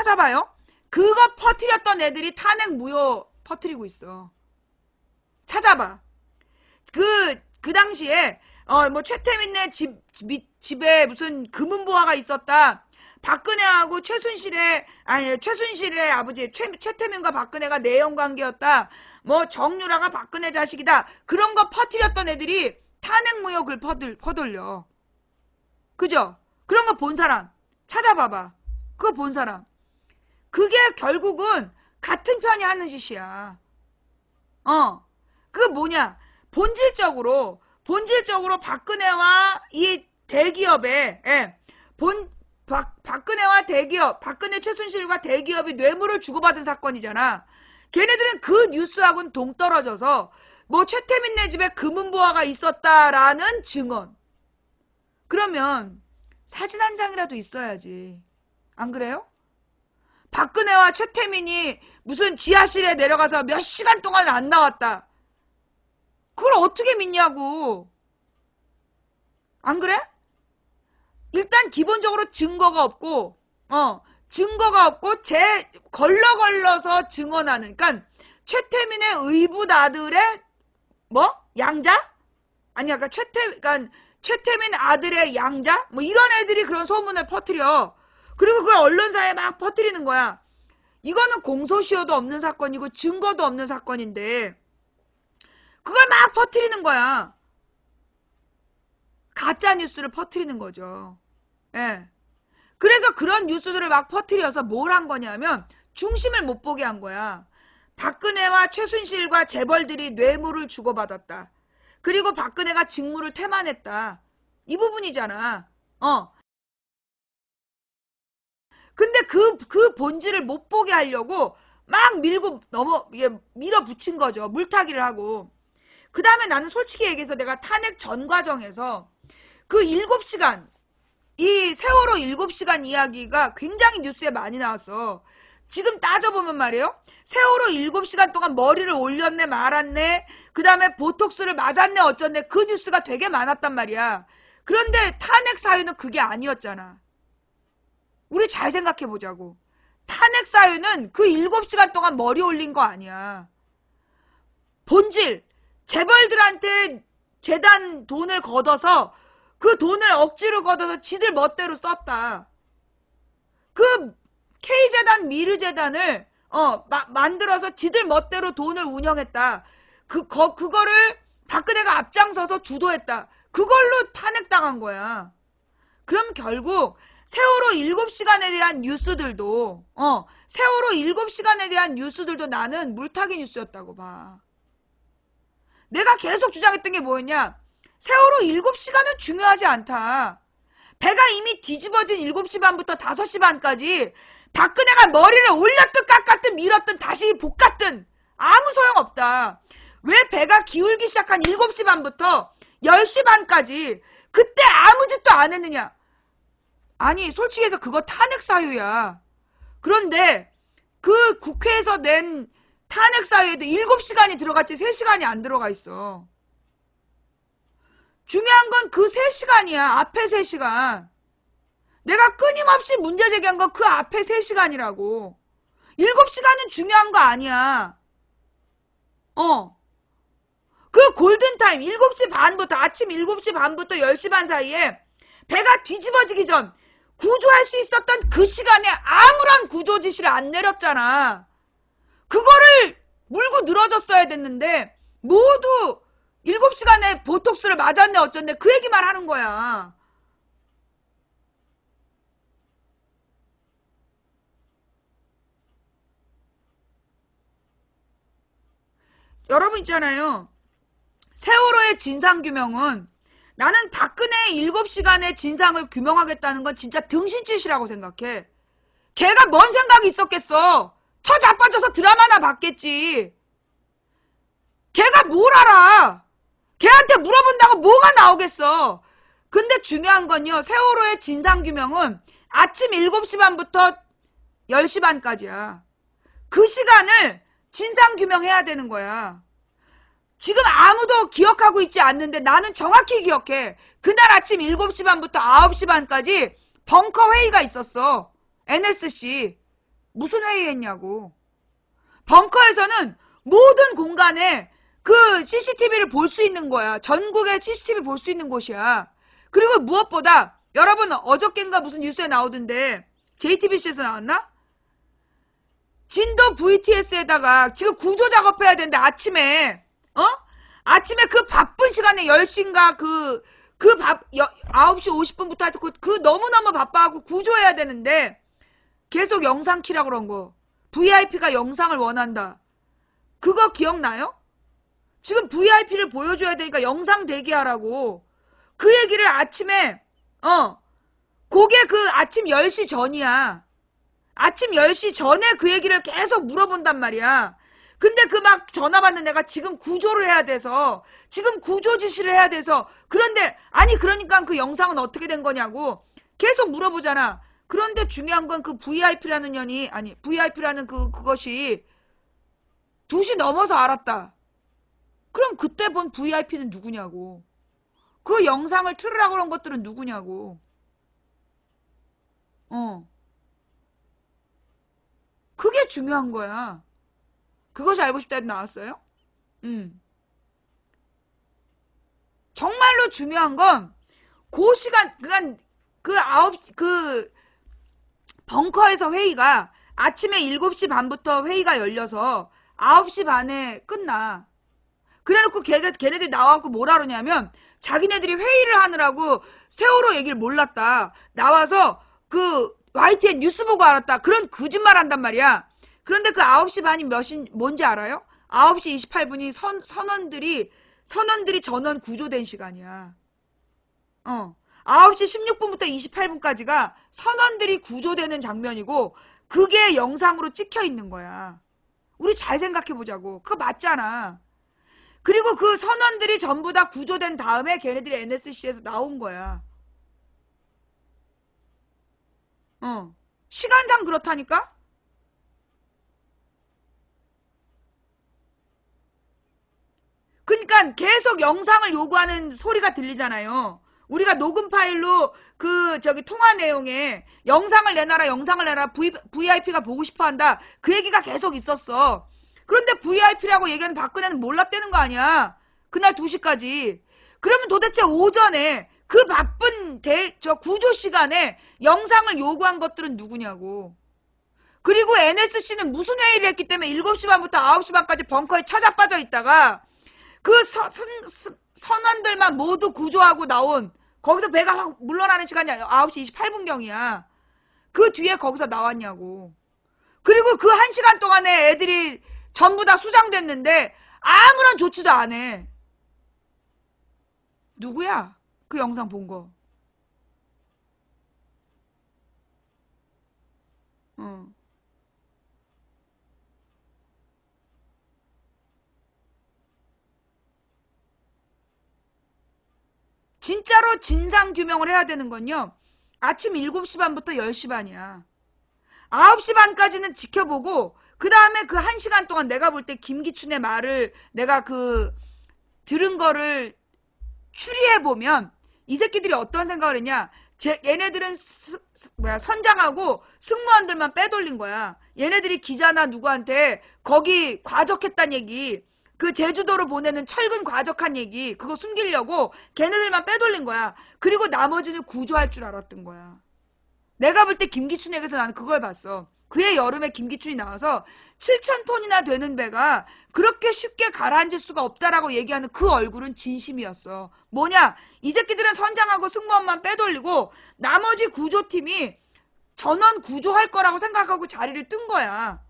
찾아봐요. 그거 퍼뜨렸던 애들이 탄핵 무효 퍼뜨리고 있어. 찾아봐. 그 당시에 뭐 최태민네 집에 무슨 금은보화가 있었다. 박근혜하고 최순실의 아버지 최태민과 박근혜가 내연관계였다. 뭐 정유라가 박근혜 자식이다. 그런 거 퍼뜨렸던 애들이 탄핵 무효 글 퍼돌려. 그죠? 그런 거 본 사람 찾아봐봐. 그거 본 사람. 그게 결국은 같은 편이 하는 짓이야. 그거 뭐냐? 본질적으로 박근혜와 이 대기업에 박근혜와 대기업, 박근혜 최순실과 대기업이 뇌물을 주고받은 사건이잖아. 걔네들은 그 뉴스하고는 동떨어져서 뭐 최태민네 집에 금은보화가 있었다라는 증언. 그러면 사진 한 장이라도 있어야지. 안 그래요? 박근혜와 최태민이 무슨 지하실에 내려가서 몇 시간 동안 안 나왔다. 그걸 어떻게 믿냐고. 안 그래? 일단 기본적으로 증거가 없고 걸러서 증언하는, 그러니까 최태민의 의붓아들의 뭐 양자? 아니 아까 최태민 아들의 양자? 뭐 이런 애들이 그런 소문을 퍼뜨려. 그리고 그걸 언론사에 막 퍼뜨리는 거야. 이거는 공소시효도 없는 사건이고 증거도 없는 사건인데 그걸 막 퍼뜨리는 거야. 가짜 뉴스를 퍼뜨리는 거죠. 예. 그래서 그런 뉴스들을 막 퍼뜨려서 뭘 한 거냐면 중심을 못 보게 한 거야. 박근혜와 최순실과 재벌들이 뇌물을 주고받았다. 그리고 박근혜가 직무를 태만했다. 이 부분이잖아. 근데 그 본질을 못 보게 하려고 막 밀어붙인 거죠. 물타기를 하고. 그 다음에 나는 솔직히 얘기해서 내가 탄핵 전 과정에서 그 7시간, 이 세월호 7시간 이야기가 굉장히 뉴스에 많이 나왔어. 지금 따져보면 말이에요. 세월호 7시간 동안 머리를 올렸네 말았네. 그 다음에 보톡스를 맞았네 어쩌네. 그 뉴스가 되게 많았단 말이야. 그런데 탄핵 사유는 그게 아니었잖아. 우리 잘 생각해보자고. 탄핵 사유는 그 7시간 동안 머리 올린 거 아니야. 본질, 재벌들한테 재단 돈을 걷어서 그 돈을 억지로 걷어서 지들 멋대로 썼다. 그 K재단, 미르재단을 만들어서 지들 멋대로 돈을 운영했다. 그거를 박근혜가 앞장서서 주도했다. 그걸로 탄핵당한 거야. 그럼 결국 세월호 7시간에 대한 뉴스들도 세월호 7시간에 대한 뉴스들도 나는 물타기 뉴스였다고 봐. 내가 계속 주장했던 게 뭐였냐? 세월호 7시간은 중요하지 않다. 배가 이미 뒤집어진 7시 반부터 5시 반까지 박근혜가 머리를 올렸든 깎았든 밀었든 다시 볶았든 아무 소용없다. 왜 배가 기울기 시작한 7시 반부터 10시 반까지 그때 아무 짓도 안 했느냐? 아니 솔직히 해서 그거 탄핵 사유야. 그런데 그 국회에서 낸 탄핵 사유에도 7시간이 들어갔지 3시간이 안 들어가 있어. 중요한 건 그 3시간이야. 앞에 3시간. 내가 끊임없이 문제 제기한 건 그 앞에 3시간이라고. 7시간은 중요한 거 아니야. 그 골든타임 7시 반부터 아침 7시 반부터 10시 반 사이에 배가 뒤집어지기 전 구조할 수 있었던 그 시간에 아무런 구조 지시를 안 내렸잖아. 그거를 물고 늘어졌어야 됐는데 모두 7시간에 보톡스를 맞았네 어쩐네 그 얘기만 하는 거야. 여러분 있잖아요. 세월호의 진상규명은 나는 박근혜의 7시간의 진상을 규명하겠다는 건 진짜 등신짓이라고 생각해. 걔가 뭔 생각이 있었겠어. 처자빠져서 드라마나 봤겠지. 걔가 뭘 알아. 걔한테 물어본다고 뭐가 나오겠어. 근데 중요한 건요. 세월호의 진상규명은 아침 7시 반부터 10시 반까지야. 그 시간을 진상규명해야 되는 거야. 지금 아무도 기억하고 있지 않는데 나는 정확히 기억해. 그날 아침 7시 반부터 9시 반까지 벙커 회의가 있었어. NSC. 무슨 회의했냐고. 벙커에서는 모든 공간에 그 CCTV를 볼 수 있는 거야. 전국에 CCTV 볼 수 있는 곳이야. 그리고 무엇보다 여러분 어저께인가 무슨 뉴스에 나오던데 JTBC에서 나왔나? 진도 VTS에다가 지금 구조 작업해야 되는데 아침에 아침에 그 바쁜 시간에 10시인가 9시 50분부터 하여튼 그 너무너무 바빠하고 구조해야 되는데 계속 영상 키라고 그런 거. VIP가 영상을 원한다. 그거 기억나요? 지금 VIP를 보여줘야 되니까 영상 대기하라고. 그 얘기를 아침에 그게 그 아침 10시 전이야. 아침 10시 전에 그 얘기를 계속 물어본단 말이야. 근데 그 막 전화 받는 애가 지금 구조를 해야 돼서 지금 구조 지시를 해야 돼서 그런데 아니 그러니까 그 영상은 어떻게 된 거냐고 계속 물어보잖아. 그런데 중요한 건 그 VIP라는 년이 아니 VIP라는 그것이 2시 넘어서 알았다. 그럼 그때 본 VIP는 누구냐고. 그 영상을 틀으라고 그런 것들은 누구냐고. 그게 중요한 거야. 그것이 알고 싶다 해도 나왔어요? 정말로 중요한 건 그 시간 그 벙커에서 회의가 아침에 7시 반부터 회의가 열려서 9시 반에 끝나. 그래놓고 걔네들이 나와갖고 뭐라 그러냐면 자기네들이 회의를 하느라고 세월호 얘기를 몰랐다. 나와서 그 YTN 뉴스 보고 알았다. 그런 거짓말 한단 말이야. 그런데 그 9시 반이 뭔지 알아요? 9시 28분이 선원들이 전원 구조된 시간이야. 9시 16분부터 28분까지가 선원들이 구조되는 장면이고 그게 영상으로 찍혀 있는 거야. 우리 잘 생각해 보자고. 그거 맞잖아. 그리고 그 선원들이 전부 다 구조된 다음에 걔네들이 NSC에서 나온 거야. 시간상 그렇다니까? 그러니까 계속 영상을 요구하는 소리가 들리잖아요. 우리가 녹음 파일로 통화 내용에 영상을 내놔라 VIP가 보고 싶어 한다. 그 얘기가 계속 있었어. 그런데 VIP라고 얘기하는 박근혜는 몰랐다는 거 아니야. 그날 2시까지. 그러면 도대체 오전에 그 바쁜 구조 시간에 영상을 요구한 것들은 누구냐고. 그리고 NSC는 무슨 회의를 했기 때문에 7시 반부터 9시 반까지 벙커에 찾아빠져 있다가 그 선원들만 모두 구조하고 나온 거기서 배가 확 물러나는 시간이 9시 28분경이야. 그 뒤에 거기서 나왔냐고. 그리고 그 1시간 동안에 애들이 전부 다 수장됐는데 아무런 조치도 안 해. 누구야? 그 영상 본 거. 진짜로 진상규명을 해야 되는 건요. 아침 7시 반부터 10시 반이야. 9시 반까지는 지켜보고 그 다음에 그 1시간 동안 내가 볼 때 김기춘의 말을 내가 들은 거를 추리해보면 이 새끼들이 어떤 생각을 했냐. 얘네들은 선장하고 승무원들만 빼돌린 거야. 얘네들이 기자나 누구한테 거기 과적했단 얘기, 그 제주도로 보내는 철근 과적한 얘기 그거 숨기려고 걔네들만 빼돌린 거야. 그리고 나머지는 구조할 줄 알았던 거야. 내가 볼 때 김기춘에게서 나는 그걸 봤어. 그해 여름에 김기춘이 나와서 7,000톤이나 되는 배가 그렇게 쉽게 가라앉을 수가 없다라고 얘기하는 그 얼굴은 진심이었어. 뭐냐? 이 새끼들은 선장하고 승무원만 빼돌리고 나머지 구조팀이 전원 구조할 거라고 생각하고 자리를 뜬 거야.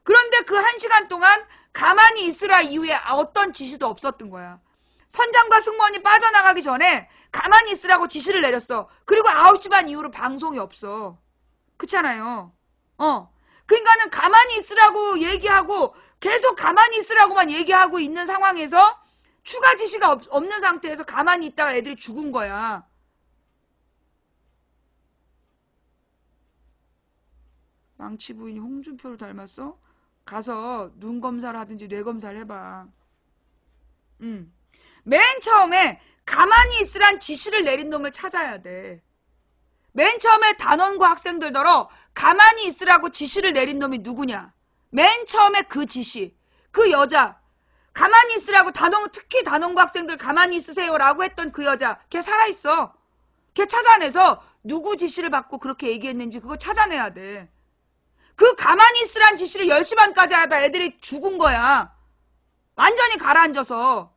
그런데 그 1시간 동안 가만히 있으라 이후에 어떤 지시도 없었던 거야. 선장과 승무원이 빠져나가기 전에 가만히 있으라고 지시를 내렸어. 그리고 9시 반 이후로 방송이 없어. 그렇잖아요. 그러니까는 가만히 있으라고 얘기하고 계속 가만히 있으라고만 얘기하고 있는 상황에서 추가 지시가 없는 상태에서 가만히 있다가 애들이 죽은 거야. 망치 부인이 홍준표를 닮았어? 가서 눈 검사를 하든지 뇌 검사를 해봐. 맨 처음에 가만히 있으란 지시를 내린 놈을 찾아야 돼. 맨 처음에 단원고 학생들더러 가만히 있으라고 지시를 내린 놈이 누구냐? 맨 처음에 그 지시, 그 여자, 가만히 있으라고 특히 단원고 학생들 가만히 있으세요라고 했던 그 여자, 걔 살아있어. 걔 찾아내서 누구 지시를 받고 그렇게 얘기했는지 그거 찾아내야 돼. 그 가만히 있으란 지시를 10시 반까지 하다 애들이 죽은 거야. 완전히 가라앉아서.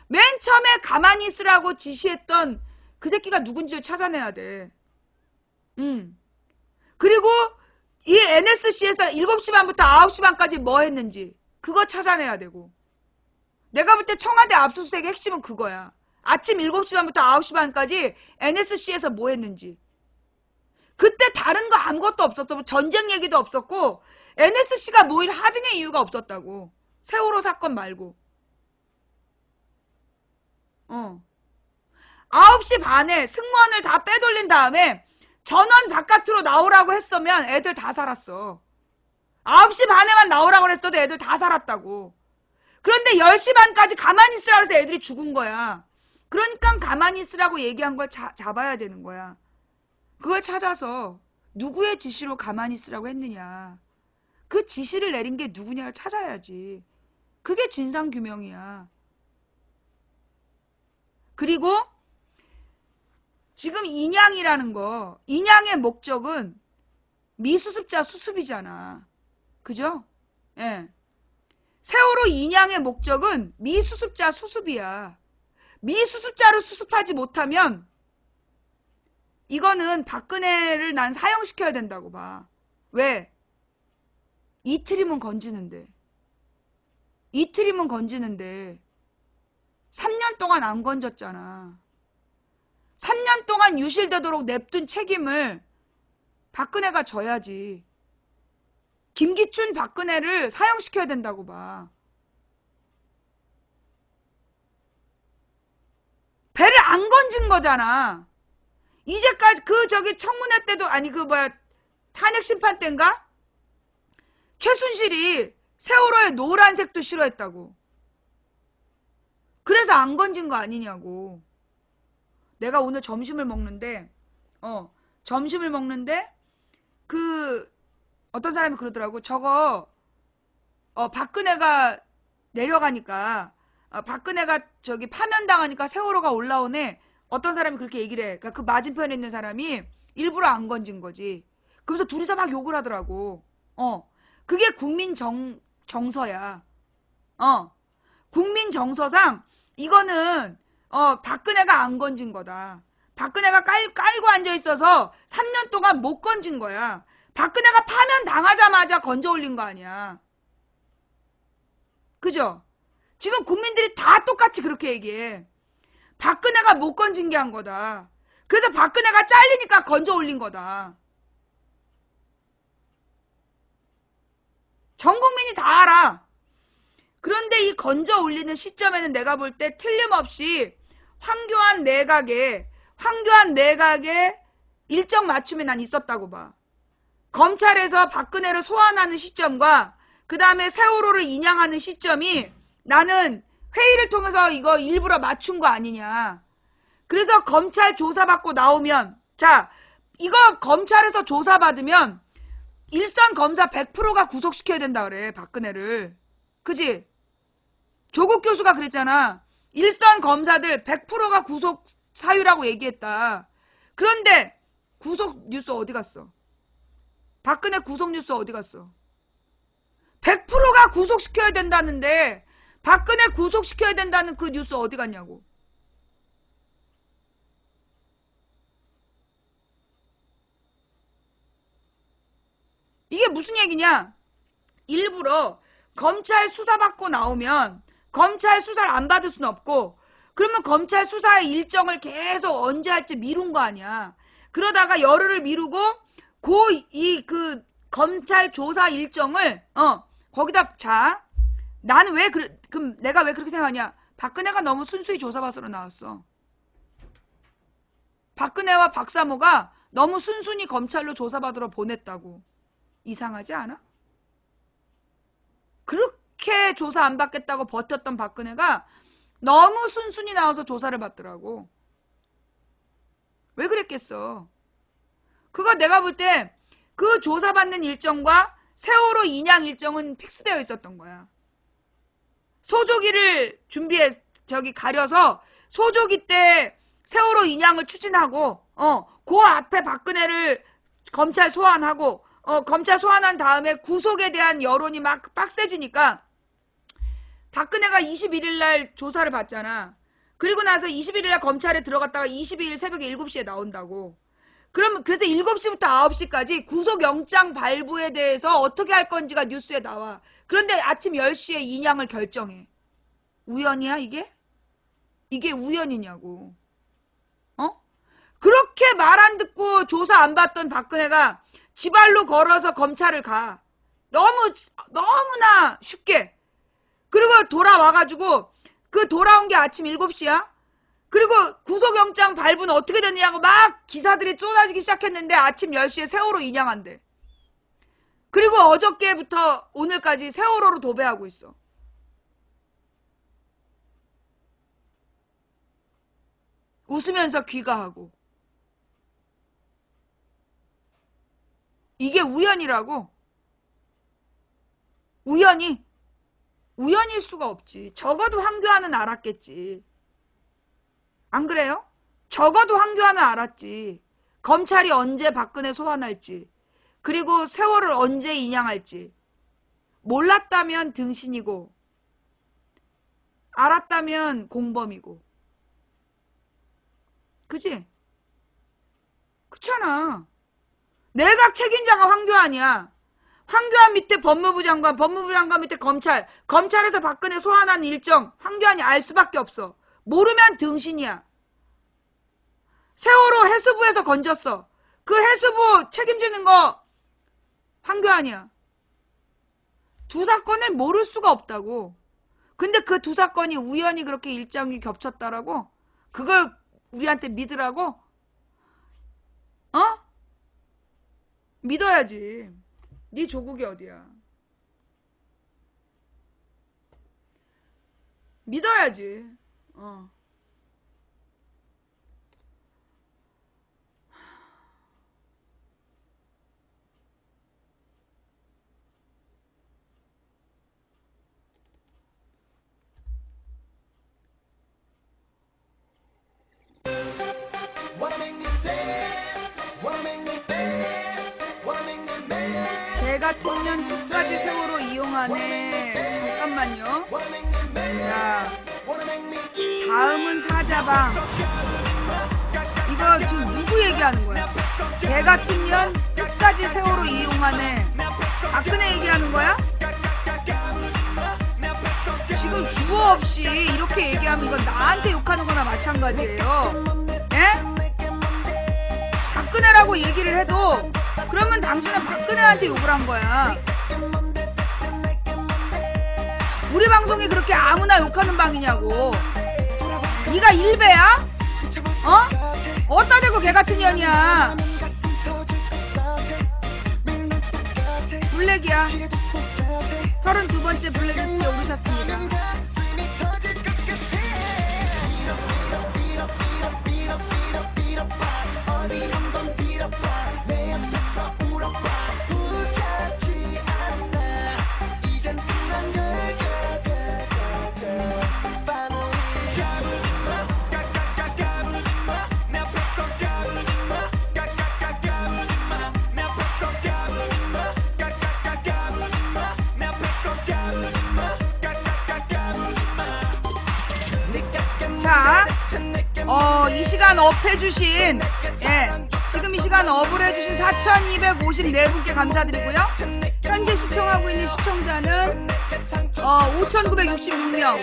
맨 처음에 가만히 있으라고 지시했던 그 새끼가 누군지를 찾아내야 돼. 그리고 이 NSC에서 7시 반부터 9시 반까지 뭐 했는지 그거 찾아내야 되고. 내가 볼 때 청와대 압수수색의 핵심은 그거야. 아침 7시 반부터 9시 반까지 NSC에서 뭐 했는지. 그때 다른 거 아무것도 없었어. 전쟁 얘기도 없었고 NSC가 뭐 일 하등의 이유가 없었다고. 세월호 사건 말고. 9시 반에 승무원을 다 빼돌린 다음에 전원 바깥으로 나오라고 했으면 애들 다 살았어. 9시 반에만 나오라고 했어도 애들 다 살았다고. 그런데 10시 반까지 가만히 있으라고 해서 애들이 죽은 거야. 그러니까 가만히 있으라고 얘기한 걸 잡아야 되는 거야. 그걸 찾아서 누구의 지시로 가만히 있으라고 했느냐. 그 지시를 내린 게 누구냐를 찾아야지. 그게 진상규명이야. 그리고 지금 인양이라는 거, 인양의 목적은 미수습자 수습이잖아. 그죠? 예. 세월호 인양의 목적은 미수습자 수습이야. 미수습자로 수습하지 못하면 이거는 박근혜를 난 사형시켜야 된다고 봐. 왜? 이틀이면 건지는데. 이틀이면 건지는데 3년 동안 안 건졌잖아. 3년 동안 유실되도록 냅둔 책임을 박근혜가 져야지. 김기춘 박근혜를 사형시켜야 된다고 봐. 배를 안 건진 거잖아. 이제까지 청문회 때도 탄핵 심판 때인가? 최순실이 세월호의 노란색도 싫어했다고. 그래서 안 건진 거 아니냐고. 내가 오늘 점심을 먹는데 어떤 사람이 그러더라고. 저거 박근혜가 내려가니까 박근혜가 파면당하니까 세월호가 올라오네. 어떤 사람이 그렇게 얘기를 해. 그러니까 그 맞은편에 있는 사람이 일부러 안 건진 거지. 그래서 둘이서 막 욕을 하더라고. 그게 국민 정서야. 국민 정서상 이거는 박근혜가 안 건진 거다. 박근혜가 깔고 앉아있어서 3년 동안 못 건진 거야. 박근혜가 파면 당하자마자 건져 올린 거 아니야. 그죠? 지금 국민들이 다 똑같이 그렇게 얘기해. 박근혜가 못 건진 게 한 거다. 그래서 박근혜가 잘리니까 건져 올린 거다. 전 국민이 다 알아. 그런데 이 건져 올리는 시점에는 내가 볼 때 틀림없이 황교안 내각에 일정 맞춤이 난 있었다고 봐. 검찰에서 박근혜를 소환하는 시점과 그 다음에 세월호를 인양하는 시점이 나는 회의를 통해서 이거 일부러 맞춘 거 아니냐. 그래서 검찰 조사받고 나오면 이거 검찰에서 조사받으면 일선 검사 100%가 구속시켜야 된다 그래. 박근혜를. 그지? 조국 교수가 그랬잖아. 일선 검사들 100%가 구속 사유라고 얘기했다. 그런데 구속 뉴스 어디 갔어? 박근혜 구속 뉴스 어디 갔어? 100%가 구속시켜야 된다는데 박근혜 구속시켜야 된다는 그 뉴스 어디 갔냐고. 이게 무슨 얘기냐? 일부러 검찰 수사받고 나오면 검찰 수사를 안 받을 수는 없고 그러면 검찰 수사의 일정을 계속 언제 할지 미룬 거 아니야. 그러다가 열흘을 미루고 그 검찰 조사 일정을 거기다 나는 그럼 내가 왜 그렇게 생각하냐? 박근혜가 너무 순수히 조사받으러 나왔어. 박근혜와 박사모가 너무 순순히 검찰로 조사받으러 보냈다고. 이상하지 않아? 그렇게 조사 안 받겠다고 버텼던 박근혜가 너무 순순히 나와서 조사를 받더라고. 왜 그랬겠어? 그거 내가 볼 때 그 조사받는 일정과 세월호 인양 일정은 픽스되어 있었던 거야. 소조기를 가려서 소조기 때 세월호 인양을 추진하고, 그 앞에 박근혜를 검찰 소환하고, 검찰 소환한 다음에 구속에 대한 여론이 막 빡세지니까 박근혜가 21일 날 조사를 받잖아. 그리고 나서 21일 날 검찰에 들어갔다가 22일 새벽에 7시에 나온다고. 그래서 7시부터 9시까지 구속영장 발부에 대해서 어떻게 할 건지가 뉴스에 나와. 그런데 아침 10시에 인양을 결정해. 우연이야 이게? 이게 우연이냐고. 그렇게 말 안 듣고 조사 안 받던 박근혜가 지발로 걸어서 검찰을 가. 너무나 쉽게. 그리고 돌아와가지고 그 돌아온 게 아침 7시야. 그리고 구속영장 발부는 어떻게 됐냐고 막 기사들이 쏟아지기 시작했는데 아침 10시에 세월호 인양한대. 그리고 어저께부터 오늘까지 세월호로 도배하고 있어. 웃으면서 귀가하고. 이게 우연이라고? 우연일 수가 없지. 적어도 황교안은 알았겠지. 안 그래요? 적어도 황교안은 알았지. 검찰이 언제 박근혜 소환할지, 그리고 세월을 언제 인양할지. 몰랐다면 등신이고 알았다면 공범이고. 그치? 그렇잖아. 내각 책임자가 황교안이야. 황교안 밑에 법무부 장관, 법무부 장관 밑에 검찰, 검찰에서 박근혜 소환한 일정 황교안이 알 수밖에 없어. 모르면 등신이야. 세월호 해수부에서 건졌어. 그 해수부 책임지는 거 황교안이야. 두 사건을 모를 수가 없다고. 근데 그 두 사건이 우연히 그렇게 일정이 겹쳤다라고? 그걸 우리한테 믿으라고? 믿어야지. 네 조국이 어디야? 믿어야지. 개 같은 년 끝까지 세월호 이용하네. 잠깐만요. 자, 다음은 사자방. 이거 지금 누구 얘기하는 거야? 개 같은 년 끝까지 세월호 이용하네. 박근혜 얘기하는 거야? 지금 주어 없이 이렇게 얘기하면 이건 나한테 욕하는 거나 마찬가지예요. 예? 박근혜라고 얘기를 해도 그러면 당신은 박근혜한테 욕을 한 거야. 우리 방송이 그렇게 아무나 욕하는 방이냐고. 네가 일배야? 어디다 대고 개같은 년이야. 블랙이야. 32번째 블랙리스트에 오르셨습니다. 자, 이 시간 업 해주신, 지금 이 시간 업을 해주신 4,254분께 감사드리고요. 현재 시청하고 있는 시청자는 5,966명.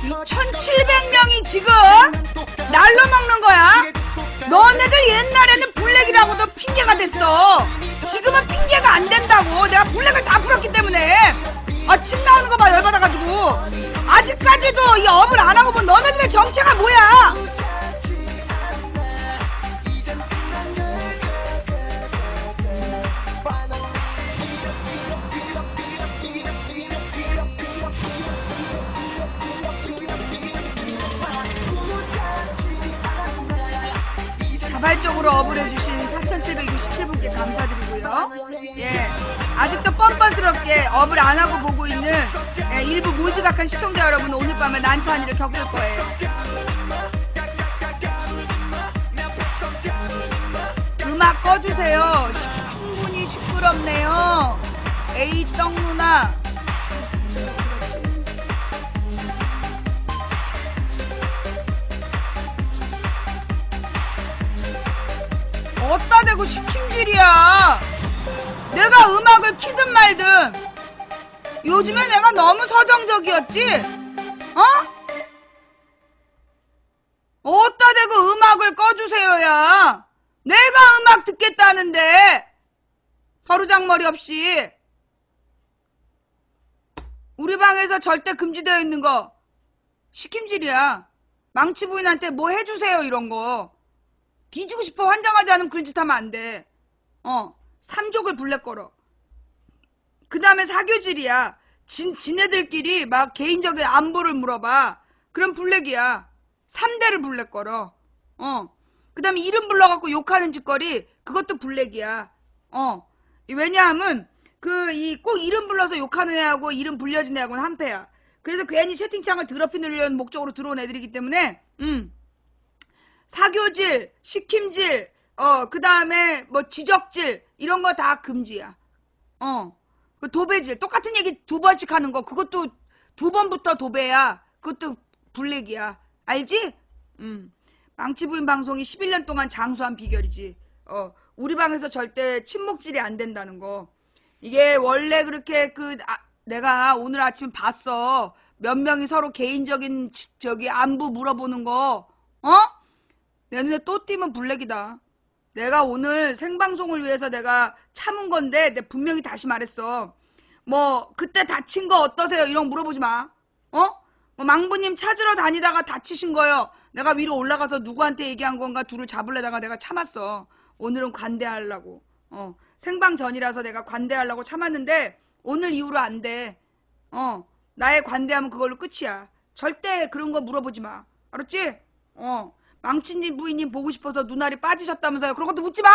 2,700명이 지금 날로 먹는 거야. 너네들 옛날에는 블랙이라고도 핑계가 됐어. 지금은 핑계가 안 된다고. 내가 블랙을 다 풀었기 때문에. 침 나오는 거 봐, 열받아가지고. 아직까지도 이 업을 안 하고 본 너네들의 정체가 뭐야? 자발적으로 업을 해주신 4,767분께 감사드리고요. 예, 아직도 뻔뻔스럽게 업을 안 하고 보고 있는 일부 몰지각한 시청자 여러분, 오늘 밤에 난처한 일을 겪을 거예요. 음악 꺼주세요. 충분히 시끄럽네요. 에이 떡 누나. 어따 대고 시킴질이야. 내가 음악을 키든 말든. 요즘에 내가 너무 서정적이었지? 어따 대고 음악을 꺼주세요야. 내가 음악 듣겠다는데. 버르장머리 없이. 우리 방에서 절대 금지되어 있는 거 시킴질이야. 망치 부인한테 뭐 해주세요 이런 거. 뒤지고 싶어 환장하지 않으면 그런 짓 하면 안 돼. 삼족을 블랙 걸어. 그 다음에 사교질이야. 지네들끼리 막 개인적인 안부를 물어봐. 그럼 블랙이야. 3대를 블랙 걸어. 그 다음에 이름 불러갖고 욕하는 짓거리, 그것도 블랙이야. 왜냐하면 꼭 이름 불러서 욕하는 애하고 이름 불려진 애하고는 한패야. 그래서 괜히 채팅창을 더럽히려는 목적으로 들어온 애들이기 때문에 사교질, 시킴질, 그 다음에 뭐 지적질 이런 거 다 금지야. 그 도배질, 똑같은 얘기 2번씩 하는 거, 그것도 2번부터 도배야. 그것도 블랙이야. 알지? 망치부인 방송이 11년 동안 장수한 비결이지. 우리 방에서 절대 침묵질이 안 된다는 거. 이게 원래 그렇게 내가 오늘 아침 봤어. 몇 명이 서로 개인적인 안부 물어보는 거. 내 눈에 또 띄면 블랙이다. 내가 오늘 생방송을 위해서 내가 참은 건데 내가 분명히 다시 말했어. 뭐 그때 다친 거 어떠세요? 이런 거 물어보지 마. 뭐 망부님 찾으러 다니다가 다치신 거요. 내가 위로 올라가서 누구한테 얘기한 건가 둘을 잡으려다가 내가 참았어. 오늘은 관대하려고. 생방 전이라서 내가 관대하려고 참았는데 오늘 이후로 안 돼. 나의 관대하면 그걸로 끝이야. 절대 그런 거 물어보지 마. 알았지? 망치님 부인님 보고 싶어서 눈알이 빠지셨다면서요. 그런 것도 묻지 마.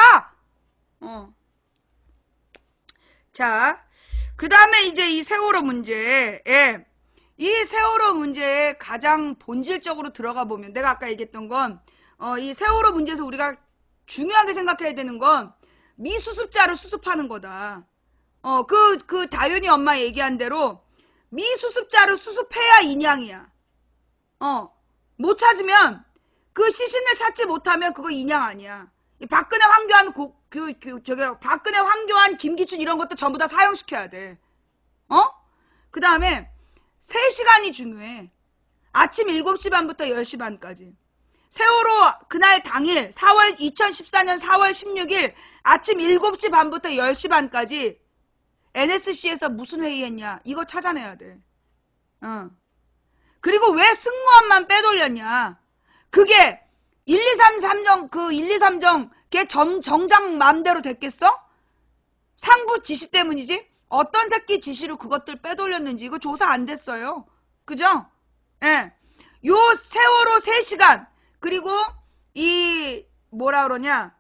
자, 그 다음에 이제 이 세월호 문제. 예. 이 세월호 문제에 가장 본질적으로 들어가 보면 내가 아까 얘기했던 건 이 세월호 문제에서 우리가 중요하게 생각해야 되는 건 미수습자를 수습하는 거다. 그 다윤이 엄마 얘기한 대로 미수습자를 수습해야 인양이야. 못 찾으면 그 시신을 찾지 못하면 그거 인양 아니야. 박근혜 황교안 박근혜 황교안 김기춘 이런 것도 전부 다 사형시켜야 돼. 그 다음에 3시간이 중요해. 아침 7시 반부터 10시 반까지. 세월호 그날 당일 2014년 4월 16일 아침 7시 반부터 10시 반까지 NSC에서 무슨 회의했냐. 이거 찾아내야 돼. 그리고 왜 승무원만 빼돌렸냐. 그게 1, 2, 3, 3정 1, 2, 3정 걔 정장 맘대로 됐겠어? 상부 지시 때문이지. 어떤 새끼 지시로 그것들 빼돌렸는지 이거 조사 안 됐어요. 그죠? 예. 요 세월호 3시간 그리고 이 뭐라 그러냐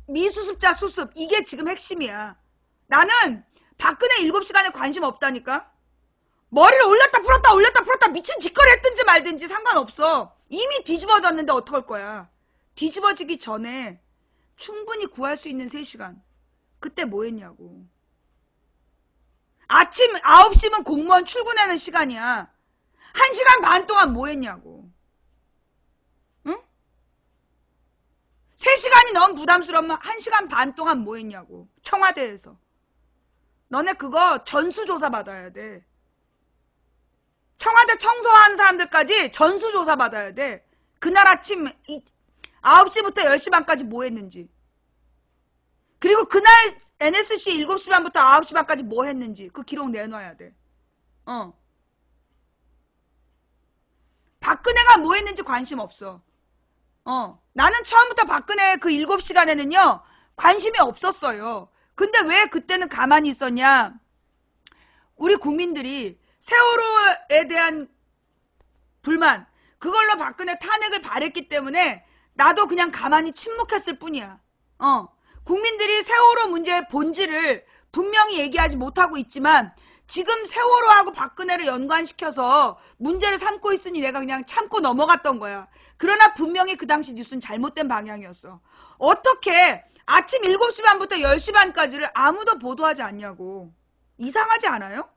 미수습자 수습 이게 지금 핵심이야. 나는 박근혜 7시간에 관심 없다니까. 머리를 올렸다 풀었다 미친 짓거리 했든지 말든지 상관없어. 이미 뒤집어졌는데 어떡할 거야. 뒤집어지기 전에 충분히 구할 수 있는 3시간. 그때 뭐 했냐고. 아침 9시면 공무원 출근하는 시간이야. 1시간 반 동안 뭐 했냐고. 응? 3시간이 너무 부담스러우면 1시간 반 동안 뭐 했냐고. 청와대에서. 너네 그거 전수조사 받아야 돼. 청와대 청소하는 사람들까지 전수조사 받아야 돼. 그날 아침 9시부터 10시 반까지 뭐 했는지. 그리고 그날 NSC 7시 반부터 9시 반까지 뭐 했는지 그 기록 내놔야 돼. 박근혜가 뭐 했는지 관심 없어. 나는 처음부터 박근혜 그 7시간에는요 관심이 없었어요. 근데 왜 그때는 가만히 있었냐. 우리 국민들이 세월호에 대한 불만 그걸로 박근혜 탄핵을 바랬기 때문에 나도 그냥 가만히 침묵했을 뿐이야. 국민들이 세월호 문제의 본질을 분명히 얘기하지 못하고 있지만 지금 세월호하고 박근혜를 연관시켜서 문제를 삼고 있으니 내가 그냥 참고 넘어갔던 거야. 그러나 분명히 그 당시 뉴스는 잘못된 방향이었어. 어떻게 아침 7시 반부터 10시 반까지를 아무도 보도하지 않냐고. 이상하지 않아요?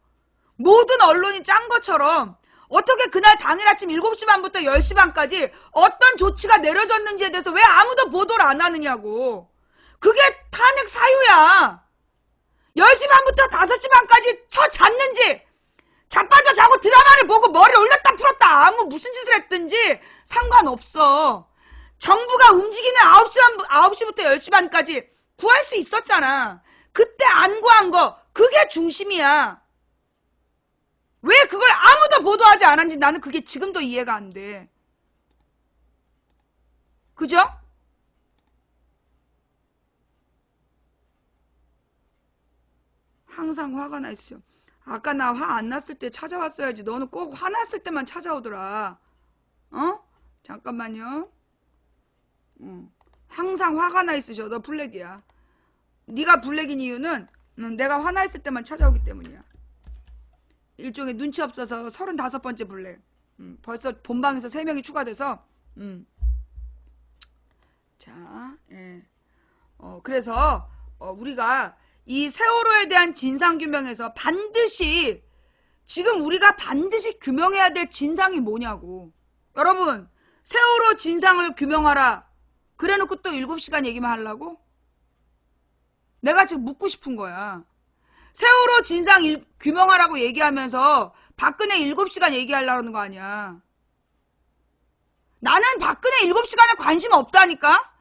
모든 언론이 짠 것처럼 어떻게 그날 당일 아침 7시 반부터 10시 반까지 어떤 조치가 내려졌는지에 대해서 왜 아무도 보도를 안 하느냐고. 그게 탄핵 사유야. 10시 반부터 5시 반까지 잤는지 자빠져 자고 드라마를 보고 머리를 올렸다 풀었다 아무 무슨 짓을 했든지 상관없어. 정부가 움직이는 9시부터 10시 반까지 구할 수 있었잖아. 그때 안 구한 거 그게 중심이야. 왜 그걸 아무도 보도하지 않았는지 나는 그게 지금도 이해가 안 돼. 그죠? 항상 화가 나 있어요. 아까 나 화 안 났을 때 찾아왔어야지. 너는 꼭 화났을 때만 찾아오더라. 잠깐만요. 항상 화가 나 있으셔. 너 블랙이야. 네가 블랙인 이유는 내가 화나 있을 때만 찾아오기 때문이야. 일종의 눈치 없어서 35번째 블랙. 벌써 본방에서 3명이 추가돼서 자, 예. 그래서 우리가 이 세월호에 대한 진상규명에서 반드시 지금 우리가 반드시 규명해야 될 진상이 뭐냐고. 여러분 세월호 진상을 규명하라 그래놓고 또 7시간 얘기만 하려고? 내가 지금 묻고 싶은 거야. 세월호 진상 규명하라고 얘기하면서 박근혜 7시간 얘기하려는 거 아니야. 나는 박근혜 7시간에 관심 없다니까?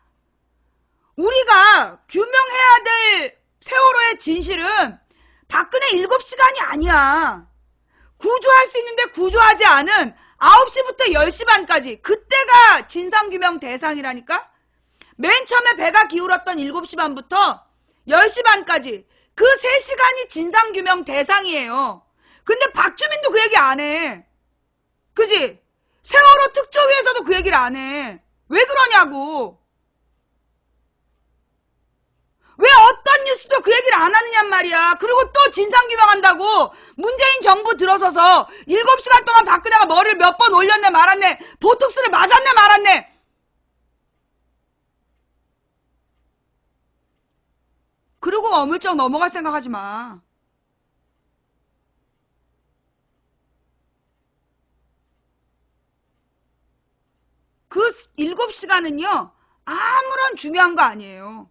우리가 규명해야 될 세월호의 진실은 박근혜 7시간이 아니야. 구조할 수 있는데 구조하지 않은 9시부터 10시 반까지 그때가 진상규명 대상이라니까? 맨 처음에 배가 기울었던 7시 반부터 10시 반까지 그 3시간이 진상규명 대상이에요. 근데 박주민도 그 얘기 안 해. 그지? 세월호 특조위에서도 그 얘기를 안 해. 왜 그러냐고. 왜 어떤 뉴스도 그 얘기를 안 하느냔 말이야. 그리고 또 진상규명한다고 문재인 정부 들어서서 7시간 동안 박근혜가 머리를 몇 번 올렸네 말았네. 보톡스를 맞았네 말았네. 그리고 어물쩍 넘어갈 생각하지 마. 그 7시간은요 아무런 중요한 거 아니에요.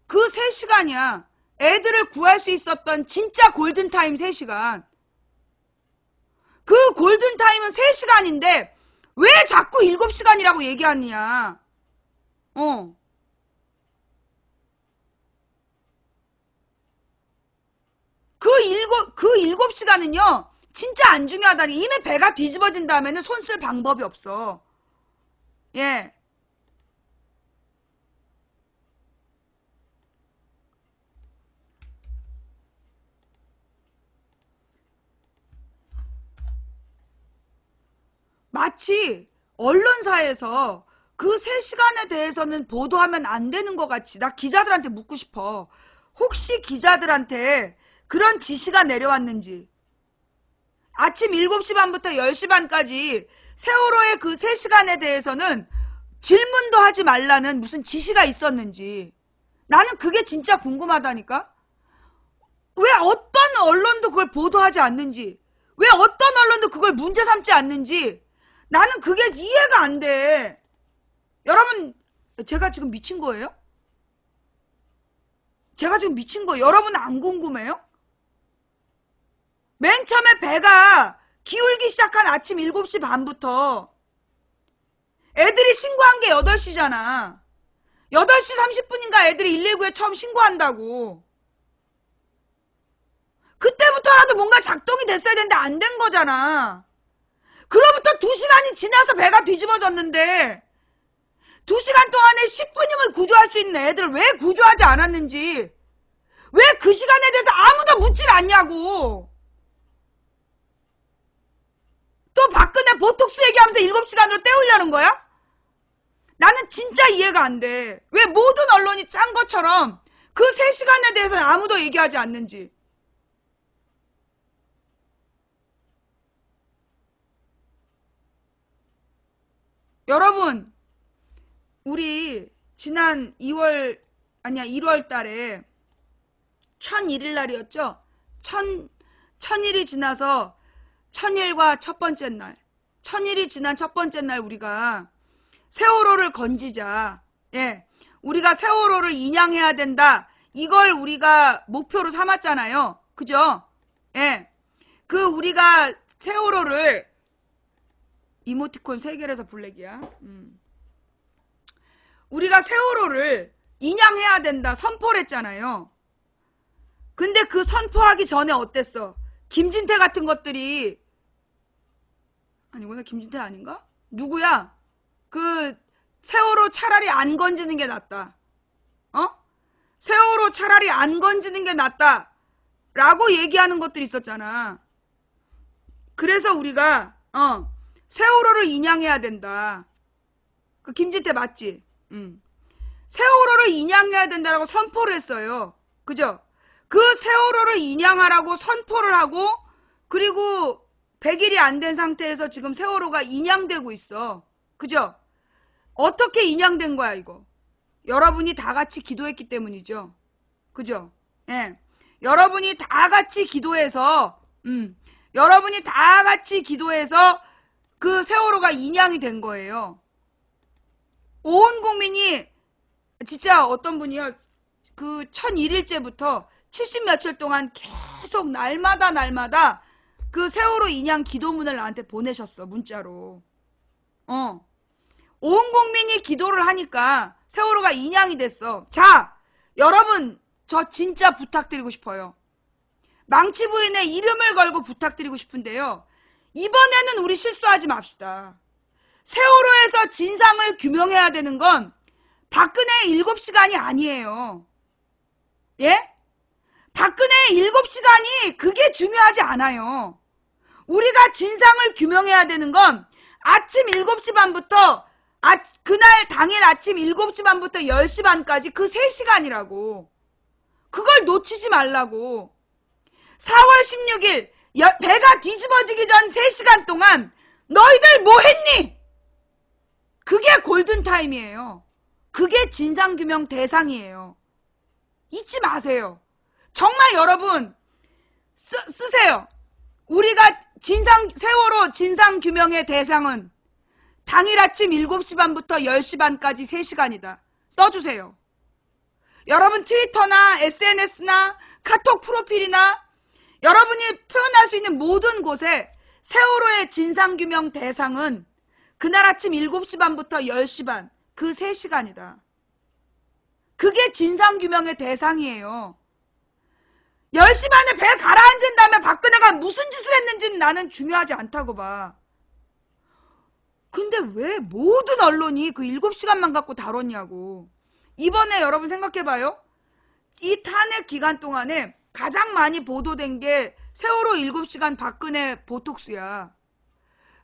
그 3시간이야. 애들을 구할 수 있었던 진짜 골든타임 3시간. 그 골든타임은 3시간인데 왜 자꾸 7시간이라고 얘기하느냐. 그 7시간은요 진짜 안 중요하다니. 이미 배가 뒤집어진 다음에는 손 쓸 방법이 없어. 예. 마치 언론사에서 그 3시간에 대해서는 보도하면 안 되는 것 같이 나 기자들한테 묻고 싶어. 혹시 기자들한테 그런 지시가 내려왔는지. 아침 7시 반부터 10시 반까지 세월호의 그 3시간에 대해서는 질문도 하지 말라는 무슨 지시가 있었는지. 나는 그게 진짜 궁금하다니까. 왜 어떤 언론도 그걸 보도하지 않는지. 왜 어떤 언론도 그걸 문제 삼지 않는지. 나는 그게 이해가 안 돼. 여러분 제가 지금 미친 거예요? 제가 지금 미친 거예요? 여러분 안 궁금해요? 맨 처음에 배가 기울기 시작한 아침 7시 반부터 애들이 신고한 게 8시잖아. 8시 30분인가 애들이 119에 처음 신고한다고. 그때부터라도 뭔가 작동이 됐어야 되는데 안 된 거잖아. 그로부터 2시간이 지나서 배가 뒤집어졌는데 2시간 동안에 10분이면 구조할 수 있는 애들을 왜 구조하지 않았는지, 왜 그 시간에 대해서 아무도 묻질 않냐고. 또 박근혜 보톡스 얘기하면서 7시간으로 때우려는 거야? 나는 진짜 이해가 안 돼. 왜 모든 언론이 짠 것처럼 그 3시간에 대해서 아무도 얘기하지 않는지. 여러분, 우리 지난 1월 달에 1001일 날이었죠? 1000일이 지나서 1000일과 첫 번째 날, 1000일이 지난 첫 번째 날 우리가 세월호를 건지자. 예. 우리가 세월호를 인양해야 된다. 이걸 우리가 목표로 삼았잖아요. 그죠? 예. 우리가 세월호를 이모티콘 3개라서 블랙이야. 우리가 세월호를 인양해야 된다 선포를 했잖아요. 근데 그 선포하기 전에 어땠어? 김진태 같은 것들이 아니구나. 김진태 아닌가? 누구야? 세월호 차라리 안 건지는 게 낫다. 세월호 차라리 안 건지는 게 낫다. 라고 얘기하는 것들이 있었잖아. 그래서 우리가 세월호를 인양해야 된다. 그 김진태 맞지? 세월호를 인양해야 된다라고 선포를 했어요. 그죠? 그 세월호를 인양하라고 선포를 하고 그리고 100일이 안 된 상태에서 지금 세월호가 인양되고 있어. 그죠? 어떻게 인양된 거야 이거? 여러분이 다 같이 기도했기 때문이죠. 그죠? 예. 여러분이 다 같이 기도해서 여러분이 다 같이 기도해서 그 세월호가 인양이 된 거예요. 온 국민이 진짜 어떤 분이요. 1001일째부터 70 며칠 동안 계속 날마다 그 세월호 인양 기도문을 나한테 보내셨어. 문자로. 온 국민이 기도를 하니까 세월호가 인양이 됐어. 자, 여러분 저 진짜 부탁드리고 싶어요. 망치 부인의 이름을 걸고 부탁드리고 싶은데요. 이번에는 우리 실수하지 맙시다. 세월호에서 진상을 규명해야 되는 건 박근혜의 7시간이 아니에요. 예? 박근혜의 7시간이 그게 중요하지 않아요. 우리가 진상을 규명해야 되는 건 아침 7시 반부터 그날 당일 아침 7시 반부터 10시 반까지 그 3시간이라고. 그걸 놓치지 말라고. 4월 16일 배가 뒤집어지기 전 3시간 동안 너희들 뭐 했니? 그게 골든타임이에요. 그게 진상규명 대상이에요. 잊지 마세요. 정말 여러분 쓰세요. 우리가 세월호 진상규명의 대상은 당일 아침 7시 반부터 10시 반까지 3시간이다. 써주세요. 여러분 트위터나 SNS나 카톡 프로필이나 여러분이 표현할 수 있는 모든 곳에 세월호의 진상규명 대상은 그날 아침 7시 반부터 10시 반 그 3시간이다. 그게 진상규명의 대상이에요. 10시 반에 배 가라앉은 다음에 박근혜가 무슨 짓을 했는지는 나는 중요하지 않다고 봐. 근데 왜 모든 언론이 그 7시간만 갖고 다뤘냐고. 이번에 여러분 생각해봐요. 이 탄핵 기간 동안에 가장 많이 보도된 게 세월호 7시간 박근혜 보톡스야.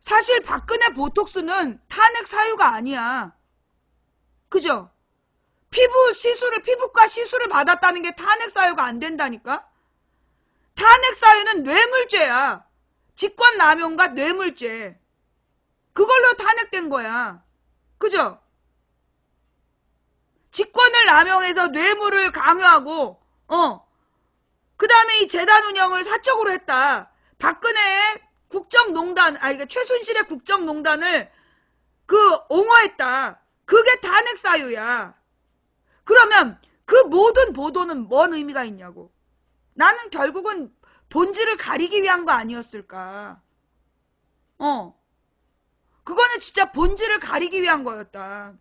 사실 박근혜 보톡스는 탄핵 사유가 아니야. 그죠? 피부과 시술을 받았다는 게 탄핵 사유가 안 된다니까? 탄핵 사유는 뇌물죄야. 직권남용과 뇌물죄. 그걸로 탄핵된 거야. 그죠? 직권을 남용해서 뇌물을 강요하고, 그 다음에 이 재단 운영을 사적으로 했다. 박근혜의 국정농단, 최순실의 국정농단을 옹호했다. 그게 탄핵 사유야. 그러면 그 모든 보도는 뭔 의미가 있냐고. 나는 결국은 본질을 가리기 위한 거 아니었을까. 그거는 진짜 본질을 가리기 위한 거였다.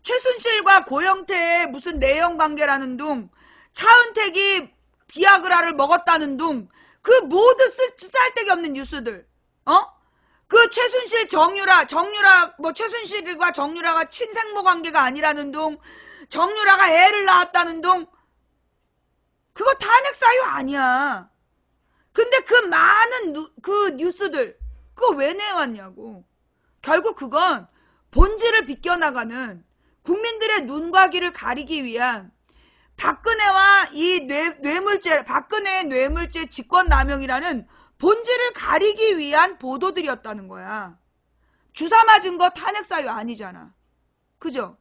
최순실과 고영태의 무슨 내연 관계라는 둥, 차은택이 비아그라를 먹었다는 둥, 그 모두 쓸데기 없는 뉴스들, 그 최순실 최순실과 정유라가 친생모 관계가 아니라는 둥, 정유라가 애를 낳았다는 둥, 그거 탄핵 사유 아니야. 근데 그 많은 그 뉴스들, 그거 왜 내왔냐고. 결국 그건 본질을 비껴나가는 국민들의 눈과 귀를 가리기 위한 박근혜와 이 뇌물죄, 박근혜의 뇌물죄 직권남용이라는 본질을 가리기 위한 보도들이었다는 거야. 주사 맞은 거 탄핵 사유 아니잖아. 그죠?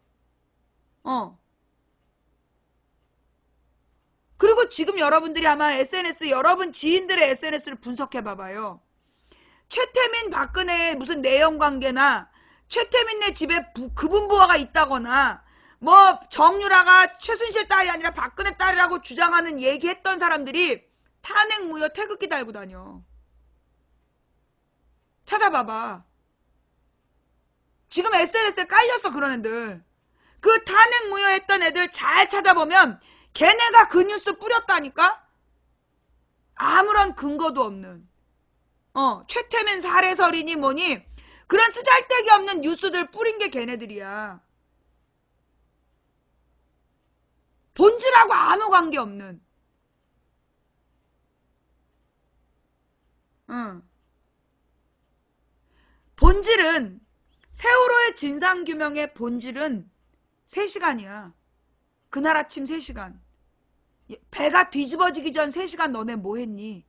그리고 지금 여러분들이 아마 SNS, 여러분 지인들의 SNS를 분석해 봐봐요. 최태민 박근혜의 무슨 내연관계나 최태민네 집에 그분 부하가 있다거나 뭐 정유라가 최순실 딸이 아니라 박근혜 딸이라고 주장하는 얘기했던 사람들이 탄핵 무효 태극기 달고 다녀. 찾아봐봐. 지금 SNS에 깔렸어 그런 애들. 그 탄핵 무효 했던 애들 잘 찾아보면 걔네가 그 뉴스 뿌렸다니까? 아무런 근거도 없는. 최태민 살해설이니 뭐니 그런 쓰잘데기 없는 뉴스들 뿌린 게 걔네들이야. 본질하고 아무 관계 없는. 본질은 세월호의 진상규명의 본질은 3시간이야. 그날 아침 3시간. 배가 뒤집어지기 전 3시간 너네 뭐 했니?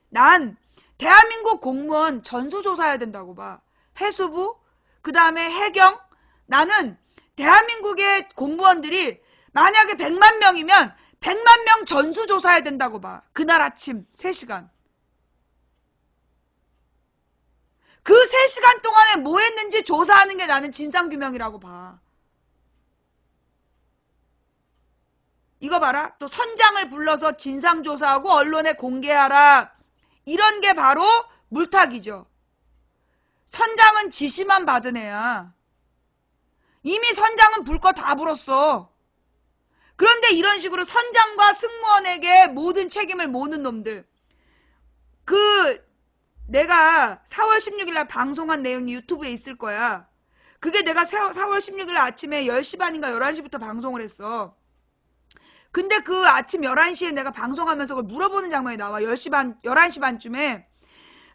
난 대한민국 공무원 전수조사해야 된다고 봐. 해수부, 그 다음에 해경. 나는 대한민국의 공무원들이 만약에 100만 명이면 100만 명 전수조사해야 된다고 봐. 그날 아침 3시간. 그 3시간 동안에 뭐 했는지 조사하는 게 나는 진상규명이라고 봐. 이거 봐라. 또 선장을 불러서 진상조사하고 언론에 공개하라. 이런 게 바로 물타기죠. 선장은 지시만 받은 애야. 이미 선장은 불 거 다 불었어. 그런데 이런 식으로 선장과 승무원에게 모든 책임을 모는 놈들. 내가 4월 16일 날 방송한 내용이 유튜브에 있을 거야. 그게 내가 4월 16일 날 아침에 10시 반인가 11시부터 방송을 했어. 근데 그 아침 11시에 내가 방송하면서 그걸 물어보는 장면이 나와. 10시 반, 11시 반쯤에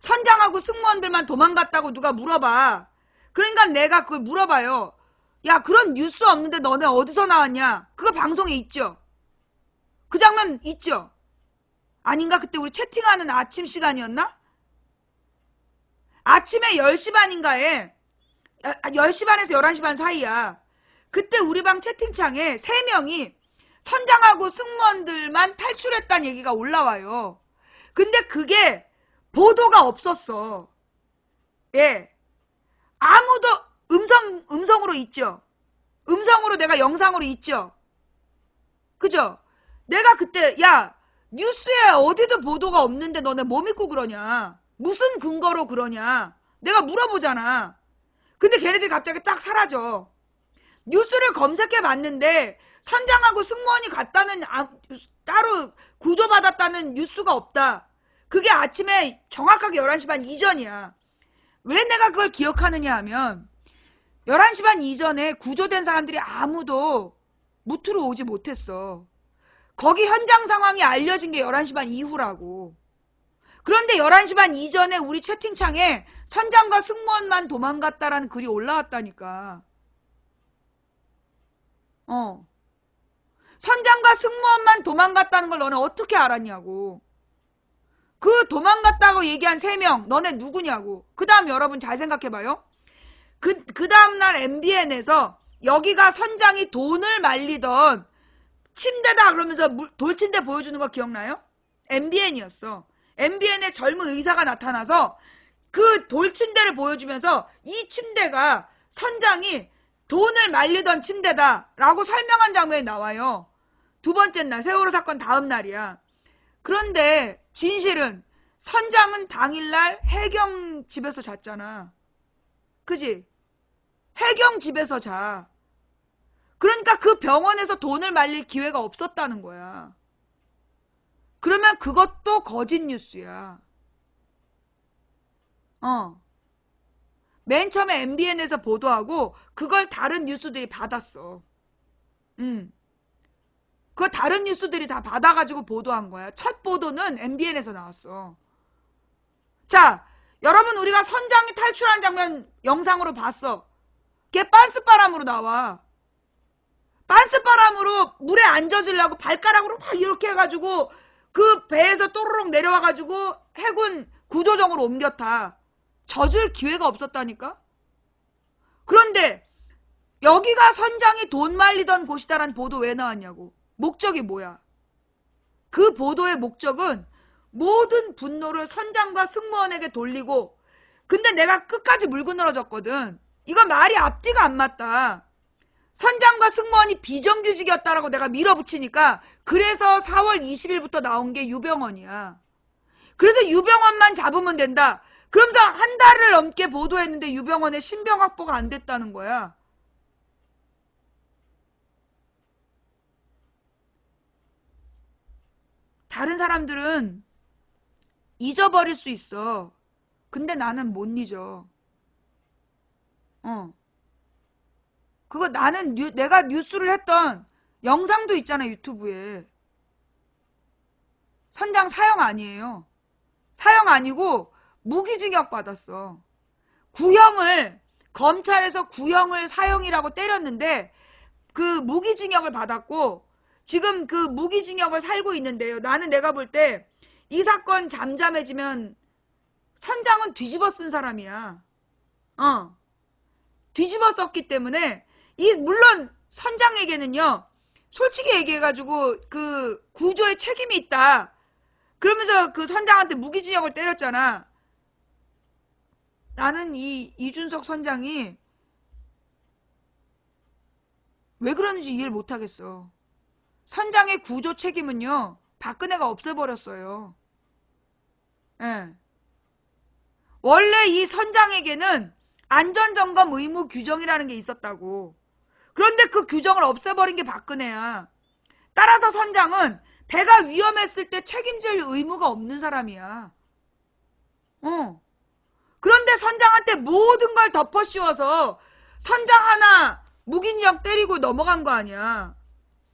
선장하고 승무원들만 도망갔다고 누가 물어봐. 그러니까 내가 그걸 물어봐요. 야, 그런 뉴스 없는데 너네 어디서 나왔냐? 그거 방송에 있죠? 그 장면 있죠? 아닌가? 그때 우리 채팅하는 아침 시간이었나? 아침에 10시 반인가에 10시 반에서 11시 반 사이야. 그때 우리 방 채팅창에 3명이 선장하고 승무원들만 탈출했다는 얘기가 올라와요. 근데 그게 보도가 없었어. 예. 아무도 음성으로 있죠. 음성으로 내가 영상으로 있죠. 그죠? 내가 그때 야 뉴스에 어디도 보도가 없는데 너네 뭐 믿고 그러냐? 무슨 근거로 그러냐? 내가 물어보잖아. 근데 걔네들이 갑자기 딱 사라져. 뉴스를 검색해 봤는데 선장하고 승무원이 갔다는 따로 구조받았다는 뉴스가 없다. 그게 아침에 정확하게 11시 반 이전이야. 왜 내가 그걸 기억하느냐 하면 11시 반 이전에 구조된 사람들이 아무도 무트로 오지 못했어. 거기 현장 상황이 알려진 게 11시 반 이후라고. 그런데 11시 반 이전에 우리 채팅창에 선장과 승무원만 도망갔다라는 글이 올라왔다니까. 선장과 승무원만 도망갔다는 걸 너네 어떻게 알았냐고. 그 도망갔다고 얘기한 3명 너네 누구냐고. 그 다음 여러분 잘 생각해봐요. 그 다음날 MBN에서 여기가 선장이 돈을 말리던 침대다 그러면서 돌침대 보여주는 거 기억나요? MBN이었어. MBN에 젊은 의사가 나타나서 그 돌침대를 보여주면서 이 침대가 선장이 돈을 말리던 침대다라고 설명한 장면이 나와요. 두 번째 날 세월호 사건 다음 날이야. 그런데 진실은 선장은 당일날 해경 집에서 잤잖아. 그지? 해경 집에서 자. 그러니까 그 병원에서 돈을 말릴 기회가 없었다는 거야. 그러면 그것도 거짓 뉴스야. 맨 처음에 MBN에서 보도하고 그걸 다른 뉴스들이 받았어. 그거 다른 뉴스들이 다 받아가지고 보도한 거야. 첫 보도는 MBN에서 나왔어. 자, 여러분 우리가 선장이 탈출하는 장면 영상으로 봤어. 걔 빤스바람으로 나와. 빤스바람으로 물에 안 젖으려고 발가락으로 막 이렇게 해가지고 그 배에서 또르륵 내려와가지고 해군 구조정으로 옮겼다. 젖을 기회가 없었다니까? 그런데 여기가 선장이 돈 말리던 곳이다라는 보도 왜 나왔냐고. 목적이 뭐야? 그 보도의 목적은 모든 분노를 선장과 승무원에게 돌리고, 근데 내가 끝까지 물고 늘어졌거든. 이건 말이 앞뒤가 안 맞다. 선장과 승무원이 비정규직이었다라고 내가 밀어붙이니까 그래서 4월 20일부터 나온 게 유병원이야. 그래서 유병원만 잡으면 된다. 그러면서 한 달을 넘게 보도했는데 유병원의 신병 확보가 안 됐다는 거야. 다른 사람들은 잊어버릴 수 있어. 근데 나는 못 잊어. 그거 나는 내가 뉴스를 했던 영상도 있잖아, 유튜브에. 선장 사형 아니에요. 사형 아니고 무기징역 받았어. 구형을, 검찰에서 구형을 사형이라고 때렸는데 그 무기징역을 받았고 지금 그 무기징역을 살고 있는데요. 나는 내가 볼 때 이 사건 잠잠해지면 선장은 뒤집어 쓴 사람이야. 뒤집어 썼기 때문에 물론 선장에게는요. 솔직히 얘기해가지고 그 구조에 책임이 있다. 그러면서 그 선장한테 무기징역을 때렸잖아. 나는 이준석 선장이 왜 그러는지 이해를 못하겠어. 선장의 구조 책임은요. 박근혜가 없애버렸어요. 예. 원래 이 선장에게는 안전점검 의무 규정이라는 게 있었다고. 그런데 그 규정을 없애버린 게 박근혜야. 따라서 선장은 배가 위험했을 때 책임질 의무가 없는 사람이야. 그런데 선장한테 모든 걸 덮어씌워서 선장 하나 무기징역 때리고 넘어간 거 아니야.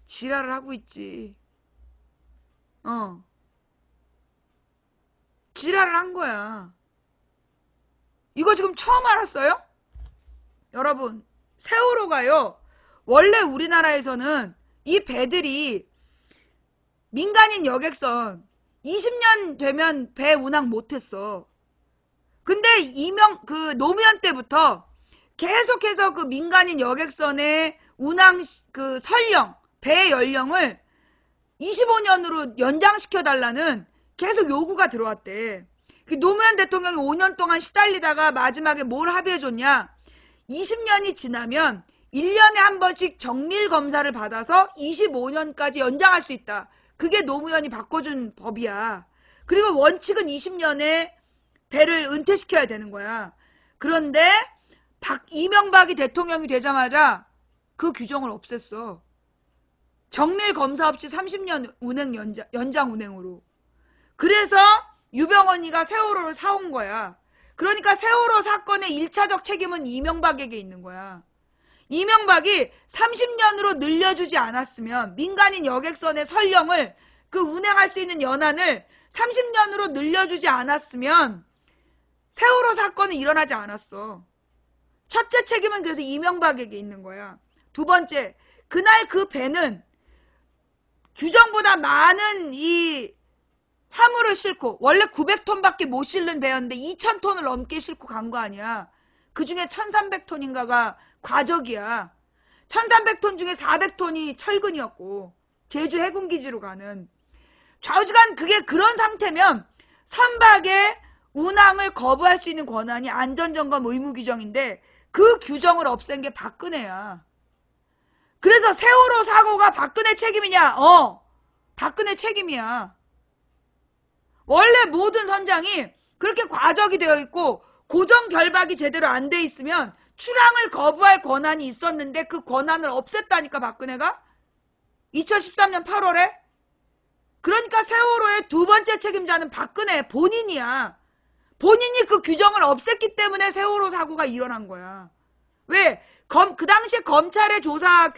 지랄을 하고 있지. 지랄을 한 거야. 이거 지금 처음 알았어요? 여러분, 세월호가요. 원래 우리나라에서는 이 배들이 민간인 여객선 20년 되면 배 운항 못했어. 근데 노무현 때부터 계속해서 그 민간인 여객선의 운항 그 설령, 배 연령을 25년으로 연장시켜달라는 계속 요구가 들어왔대. 그 노무현 대통령이 5년 동안 시달리다가 마지막에 뭘 합의해줬냐. 20년이 지나면 1년에 한 번씩 정밀 검사를 받아서 25년까지 연장할 수 있다. 그게 노무현이 바꿔준 법이야. 그리고 원칙은 20년에 배를 은퇴시켜야 되는 거야. 그런데 이명박이 대통령이 되자마자 그 규정을 없앴어. 정밀 검사 없이 30년 운행 연장 운행으로. 그래서 유병언니가 세월호를 사온 거야. 그러니까 세월호 사건의 1차적 책임은 이명박에게 있는 거야. 이명박이 30년으로 늘려주지 않았으면 민간인 여객선의 설령을 그 운행할 수 있는 연한을 30년으로 늘려주지 않았으면 세월호 사건은 일어나지 않았어. 첫째 책임은 그래서 이명박에게 있는 거야. 두 번째, 그날 그 배는 규정보다 많은 이 화물을 싣고, 원래 900톤밖에 못 실는 배였는데 2000톤을 넘게 싣고 간 거 아니야. 그 중에 1300톤인가가 과적이야. 1300톤 중에 400톤이 철근이었고, 제주 해군기지로 가는. 좌우지간 그게 그런 상태면 선박의 운항을 거부할 수 있는 권한이 안전점검 의무 규정인데 그 규정을 없앤 게 박근혜야. 그래서 세월호 사고가 박근혜 책임이냐? 박근혜 책임이야. 원래 모든 선장이 그렇게 과적이 되어 있고 고정 결박이 제대로 안 돼 있으면 출항을 거부할 권한이 있었는데 그 권한을 없앴다니까 박근혜가? 2013년 8월에? 그러니까 세월호의 두 번째 책임자는 박근혜 본인이야. 본인이 그 규정을 없앴기 때문에 세월호 사고가 일어난 거야. 왜? 그 당시에 검찰의 조사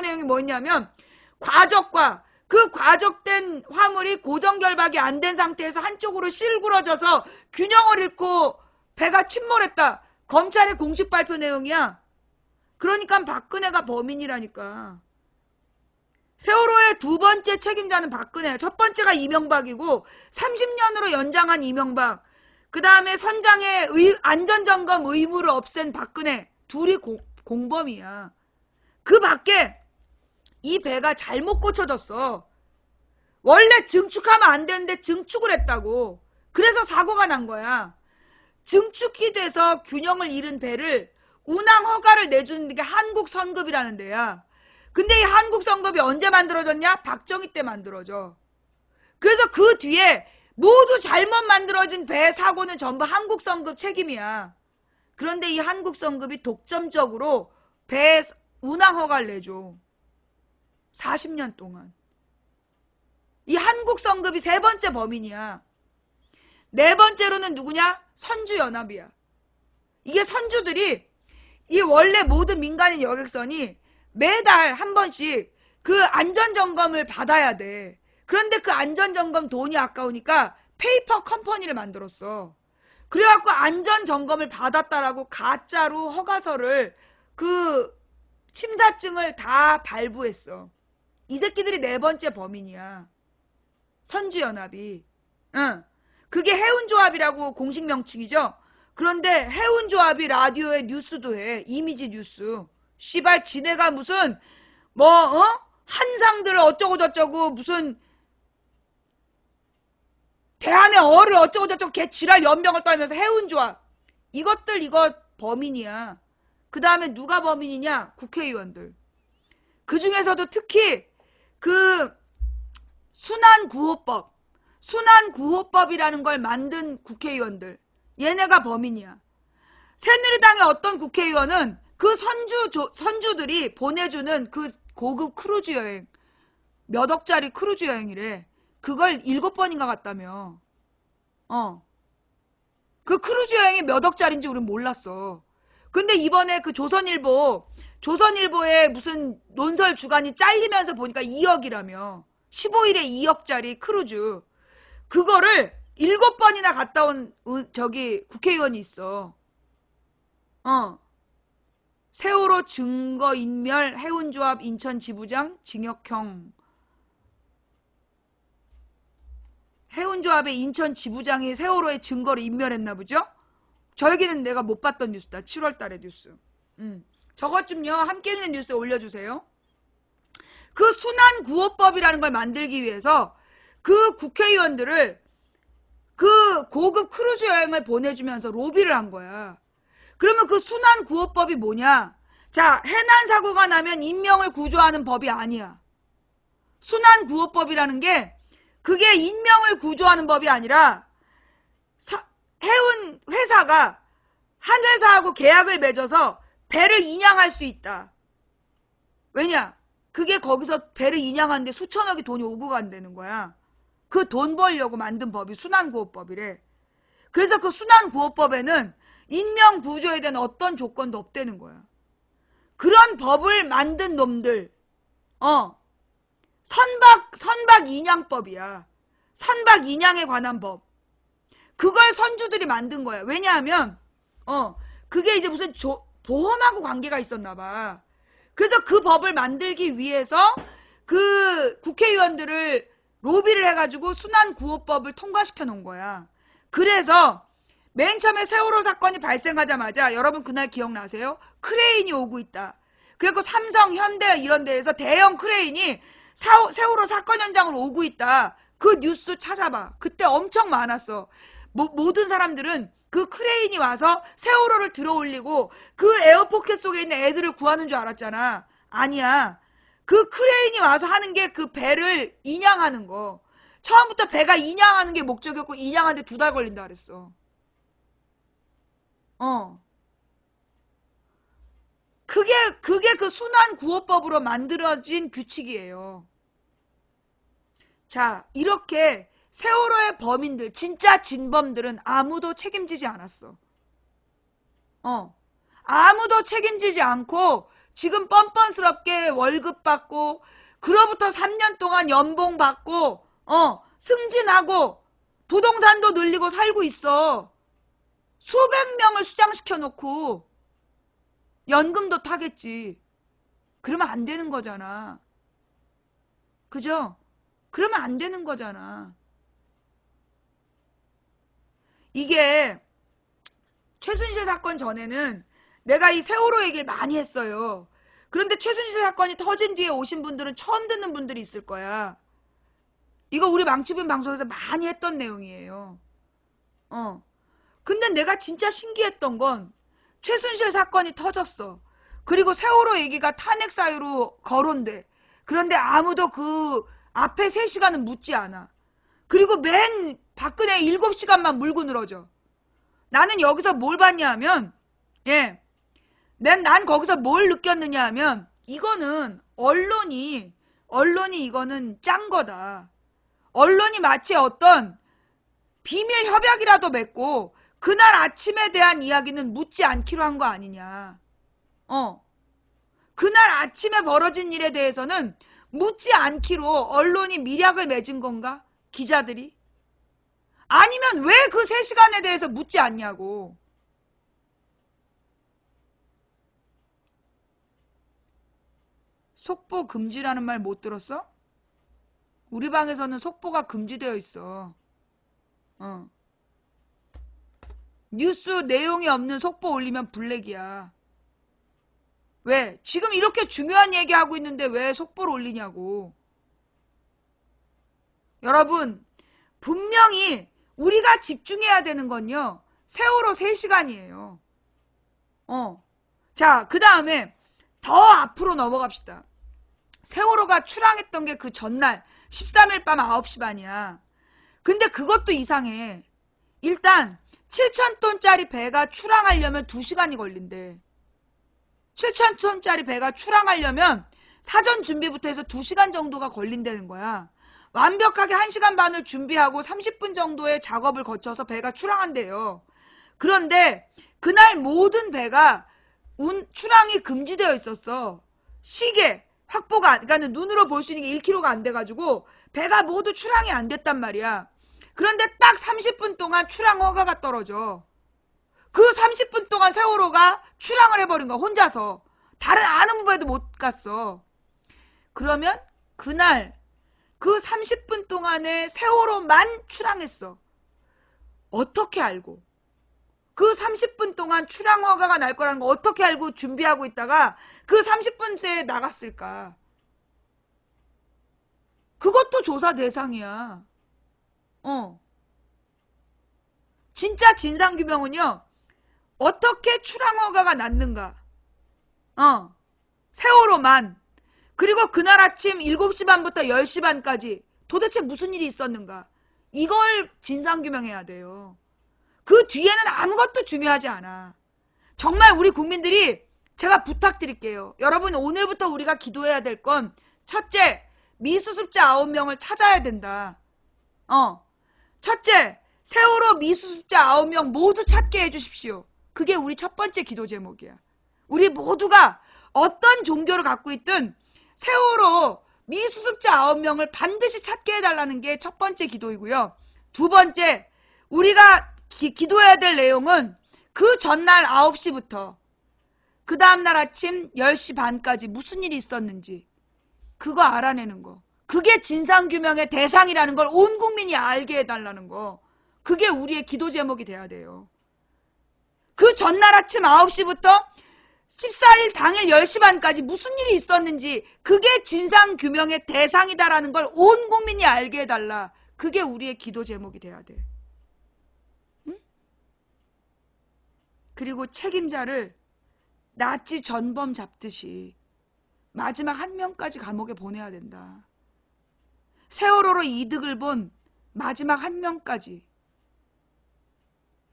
내용이 뭐였냐면 과적과 그 과적된 화물이 고정 결박이 안 된 상태에서 한쪽으로 실구러져서 균형을 잃고 배가 침몰했다. 검찰의 공식 발표 내용이야. 그러니까 박근혜가 범인이라니까. 세월호의 두 번째 책임자는 박근혜야. 첫 번째가 이명박이고 30년으로 연장한 이명박. 그 다음에 선장의 안전점검 의무를 없앤 박근혜. 둘이 공범이야. 그 밖에 이 배가 잘못 고쳐졌어. 원래 증축하면 안 되는데 증축을 했다고. 그래서 사고가 난 거야. 증축이 돼서 균형을 잃은 배를 운항 허가를 내주는 게 한국선급이라는 데야. 근데 이 한국선급이 언제 만들어졌냐? 박정희 때 만들어져. 그래서 그 뒤에 모두 잘못 만들어진 배 사고는 전부 한국선급 책임이야. 그런데 이 한국선급이 독점적으로 배 운항 허가를 내줘. 40년 동안. 이 한국선급이 세 번째 범인이야. 네 번째로는 누구냐? 선주연합이야. 이게 선주들이 이 원래 모든 민간인 여객선이 매달 한 번씩 그 안전점검을 받아야 돼. 그런데 그 안전점검 돈이 아까우니까 페이퍼 컴퍼니를 만들었어. 그래갖고 안전점검을 받았다라고 가짜로 허가서를 그 심사증을 다 발부했어. 이 새끼들이 네 번째 범인이야. 선주연합이. 응. 그게 해운조합이라고 공식 명칭이죠. 그런데 해운조합이 라디오에 뉴스도 해. 이미지 뉴스. 씨발 지네가 무슨 한상들 어쩌고 저쩌고 무슨 대한의 어를 어쩌고 저쩌고 개 지랄 연병을 떨면서 해운조합. 이것들 이거 범인이야. 그 다음에 누가 범인이냐? 국회의원들. 그 중에서도 특히 그 순환구호법. 순환구호법이라는 걸 만든 국회의원들. 얘네가 범인이야. 새누리당의 어떤 국회의원은 그 선주들이 보내주는 그 고급 크루즈 여행, 몇 억짜리 크루즈 여행이래. 그걸 7번인가 갔다며. 그 크루즈 여행이 몇 억짜리인지 우린 몰랐어. 근데 이번에 그 조선일보에 무슨 논설 주간이 잘리면서 보니까 2억이라며. 15일에 2억짜리 크루즈. 그거를 7번이나 갔다 온 저기 국회의원이 있어. 세월호 증거인멸 해운조합 인천지부장 징역형. 해운조합의 인천지부장이 세월호의 증거를 인멸했나 보죠? 저 얘기는 내가 못 봤던 뉴스다. 7월달의 뉴스. 저것 좀요 함께 있는 뉴스에 올려주세요. 그 순환구호법이라는 걸 만들기 위해서 그 국회의원들을 그 고급 크루즈 여행을 보내주면서 로비를 한 거야. 그러면 그 순환구호법이 뭐냐? 자, 해난사고가 나면 인명을 구조하는 법이 아니야. 순환구호법이라는 게 그게 인명을 구조하는 법이 아니라 해운 회사가 한 회사하고 계약을 맺어서 배를 인양할 수 있다. 왜냐? 그게 거기서 배를 인양하는데 수천억이 돈이 오고 간다는 거야. 그 돈 벌려고 만든 법이 순환구호법이래. 그래서 그 순환구호법에는 인명 구조에 대한 어떤 조건도 없다는 거야. 그런 법을 만든 놈들, 선박 인양법이야. 선박 인양에 관한 법. 그걸 선주들이 만든 거야. 왜냐하면, 그게 이제 무슨 보험하고 관계가 있었나 봐. 그래서 그 법을 만들기 위해서 그 국회의원들을 로비를 해가지고 순환구호법을 통과시켜 놓은 거야. 그래서 맨 처음에 세월호 사건이 발생하자마자 여러분 그날 기억나세요? 크레인이 오고 있다. 그래서 삼성, 현대 이런 데에서 대형 크레인이 세월호 사건 현장으로 오고 있다. 그 뉴스 찾아봐. 그때 엄청 많았어. 모든 사람들은 그 크레인이 와서 세월호를 들어올리고 그 에어포켓 속에 있는 애들을 구하는 줄 알았잖아. 아니야. 그 크레인이 와서 하는 게 그 배를 인양하는 거. 처음부터 배가 인양하는 게 목적이었고 인양하는데 2달 걸린다 그랬어. 그게 그 순환구호법으로 만들어진 규칙이에요. 자, 이렇게 세월호의 범인들, 진짜 진범들은 아무도 책임지지 않았어. 아무도 책임지지 않고 지금 뻔뻔스럽게 월급 받고 그로부터 3년 동안 연봉 받고 승진하고 부동산도 늘리고 살고 있어. 수백 명을 수장시켜 놓고 연금도 타겠지. 그러면 안 되는 거잖아. 그죠? 그러면 안 되는 거잖아. 이게 최순실 사건 전에는 내가 이 세월호 얘기를 많이 했어요. 그런데 최순실 사건이 터진 뒤에 오신 분들은 처음 듣는 분들이 있을 거야. 이거 우리 망치빈 방송에서 많이 했던 내용이에요. 근데 내가 진짜 신기했던 건 최순실 사건이 터졌어. 그리고 세월호 얘기가 탄핵 사유로 거론돼. 그런데 아무도 그 앞에 3시간은 묻지 않아. 그리고 맨 박근혜 7시간만 물고 늘어져. 나는 여기서 뭘 봤냐 하면, 난 거기서 뭘 느꼈느냐 하면, 이거는 언론이 이거는 짠 거다. 언론이 마치 어떤 비밀 협약이라도 맺고 그날 아침에 대한 이야기는 묻지 않기로 한 거 아니냐. 그날 아침에 벌어진 일에 대해서는 묻지 않기로 언론이 밀약을 맺은 건가? 기자들이? 아니면 왜 그 3시간에 대해서 묻지 않냐고. 속보 금지라는 말 못 들었어? 우리 방에서는 속보가 금지되어 있어. 뉴스 내용이 없는 속보 올리면 블랙이야. 왜? 지금 이렇게 중요한 얘기하고 있는데 왜 속보를 올리냐고. 여러분, 분명히 우리가 집중해야 되는 건요. 세월호 3시간이에요. 자, 그 다음에 더 앞으로 넘어갑시다. 세월호가 출항했던 게 그 전날 13일 밤 9시 반이야. 근데 그것도 이상해. 일단 7,000톤짜리 배가 출항하려면 2시간이 걸린대. 7,000톤짜리 배가 출항하려면 사전 준비부터 해서 2시간 정도가 걸린다는 거야. 완벽하게 1시간 반을 준비하고 30분 정도의 작업을 거쳐서 배가 출항한대요. 그런데 그날 모든 배가 출항이 금지되어 있었어. 시계 확보가, 그러니까 눈으로 볼 수 있는 게 1km가 안 돼가지고 배가 모두 출항이 안 됐단 말이야. 그런데 딱 30분 동안 출항 허가가 떨어져. 그 30분 동안 세월호가 출항을 해버린 거야, 혼자서. 다른 아는 후배도 못 갔어. 그러면 그날 그 30분 동안에 세월호만 출항했어. 어떻게 알고? 그 30분 동안 출항 허가가 날 거라는 거 어떻게 알고 준비하고 있다가 그 30분째에 나갔을까? 그것도 조사 대상이야. 진짜 진상규명은요. 어떻게 출항 허가가 났는가? 세월호만. 그리고 그날 아침 7시 반부터 10시 반까지 도대체 무슨 일이 있었는가? 이걸 진상규명해야 돼요. 그 뒤에는 아무것도 중요하지 않아. 정말 우리 국민들이 제가 부탁드릴게요. 여러분, 오늘부터 우리가 기도해야 될 건 첫째, 미수습자 9명을 찾아야 된다. 첫째, 세월호 미수습자 9명 모두 찾게 해주십시오. 그게 우리 첫 번째 기도 제목이야. 우리 모두가 어떤 종교를 갖고 있든 세월호 미수습자 9명을 반드시 찾게 해달라는 게 첫 번째 기도이고요. 두 번째, 우리가 기도해야 될 내용은 그 전날 9시부터 그 다음날 아침 10시 반까지 무슨 일이 있었는지 그거 알아내는 거. 그게 진상규명의 대상이라는 걸 온 국민이 알게 해달라는 거. 그게 우리의 기도 제목이 돼야 돼요. 그 전날 아침 9시부터 14일 당일 10시 반까지 무슨 일이 있었는지 그게 진상규명의 대상이다라는 걸 온 국민이 알게 해달라. 그게 우리의 기도 제목이 돼야 돼. 응? 그리고 책임자를 나치 전범 잡듯이 마지막 한 명까지 감옥에 보내야 된다. 세월호로 이득을 본 마지막 한 명까지.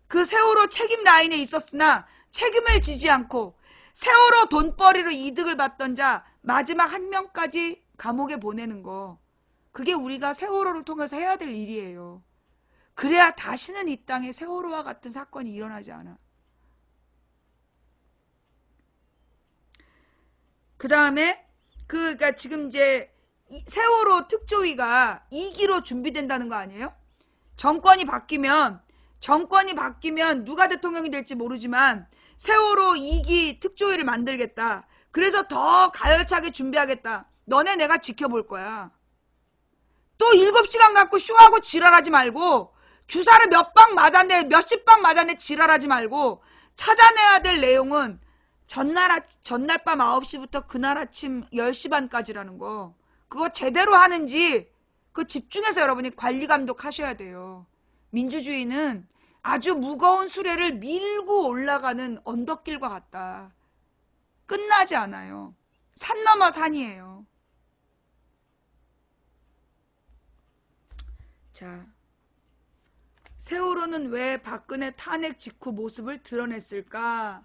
그 세월호 책임 라인에 있었으나 책임을 지지 않고 세월호 돈벌이로 이득을 받던 자 마지막 한 명까지 감옥에 보내는 거. 그게 우리가 세월호를 통해서 해야 될 일이에요. 그래야 다시는 이 땅에 세월호와 같은 사건이 일어나지 않아. 그 다음에 그러니까 지금 이제 세월호 특조위가 2기로 준비된다는 거 아니에요? 정권이 바뀌면 누가 대통령이 될지 모르지만 세월호 2기 특조위를 만들겠다. 그래서 더 가열차게 준비하겠다. 너네 내가 지켜볼 거야. 또 7시간 갖고 쇼하고 지랄하지 말고 주사를 몇 방 맞았네 몇십 방 맞았네 지랄하지 말고 찾아내야 될 내용은 전날 밤 9시부터 그날 아침 10시 반까지라는 거. 그거 제대로 하는지 그거 집중해서 여러분이 관리 감독하셔야 돼요. 민주주의는 아주 무거운 수레를 밀고 올라가는 언덕길과 같다. 끝나지 않아요. 산 넘어 산이에요. 자, 세월호는 왜 박근혜 탄핵 직후 모습을 드러냈을까?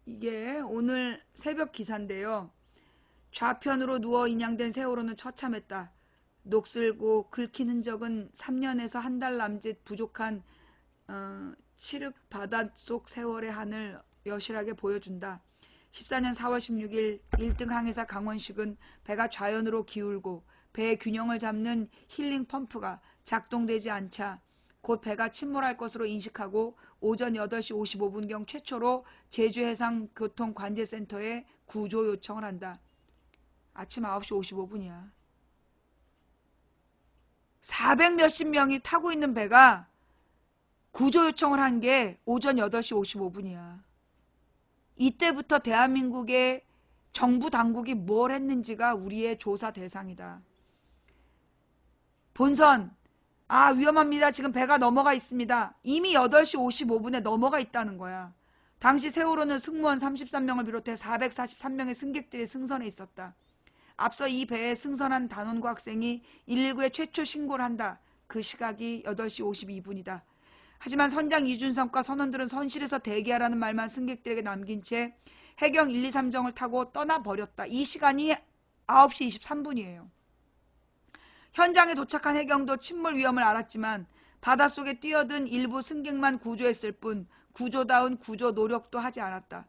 이게 오늘 새벽 기사인데요. 좌편으로 누워 인양된 세월호는 처참했다. 녹슬고 긁힌 흔적은 3년에서 한 달 남짓 부족한 칠흑 바닷속 세월의 하늘 여실하게 보여준다. 14년 4월 16일 1등 항해사 강원식은 배가 좌연으로 기울고 배의 균형을 잡는 힐링 펌프가 작동되지 않자 곧 배가 침몰할 것으로 인식하고 오전 8시 55분경 최초로 제주해상교통관제센터에 구조 요청을 한다. 아침 9시 55분이야. 400 몇십 명이 타고 있는 배가 구조 요청을 한 게 오전 8시 55분이야. 이때부터 대한민국의 정부 당국이 뭘 했는지가 우리의 조사 대상이다. 본선, 위험합니다. 지금 배가 넘어가 있습니다. 이미 8시 55분에 넘어가 있다는 거야. 당시 세월호는 승무원 33명을 비롯해 443명의 승객들이 승선해 있었다. 앞서 이 배에 승선한 단원고 학생이 119에 최초 신고를 한다. 그 시각이 8시 52분이다. 하지만 선장 이준성과 선원들은 선실에서 대기하라는 말만 승객들에게 남긴 채 해경 1, 2, 3정을 타고 떠나버렸다. 이 시간이 9시 23분이에요. 현장에 도착한 해경도 침몰 위험을 알았지만 바닷속에 뛰어든 일부 승객만 구조했을 뿐 구조다운 구조 노력도 하지 않았다.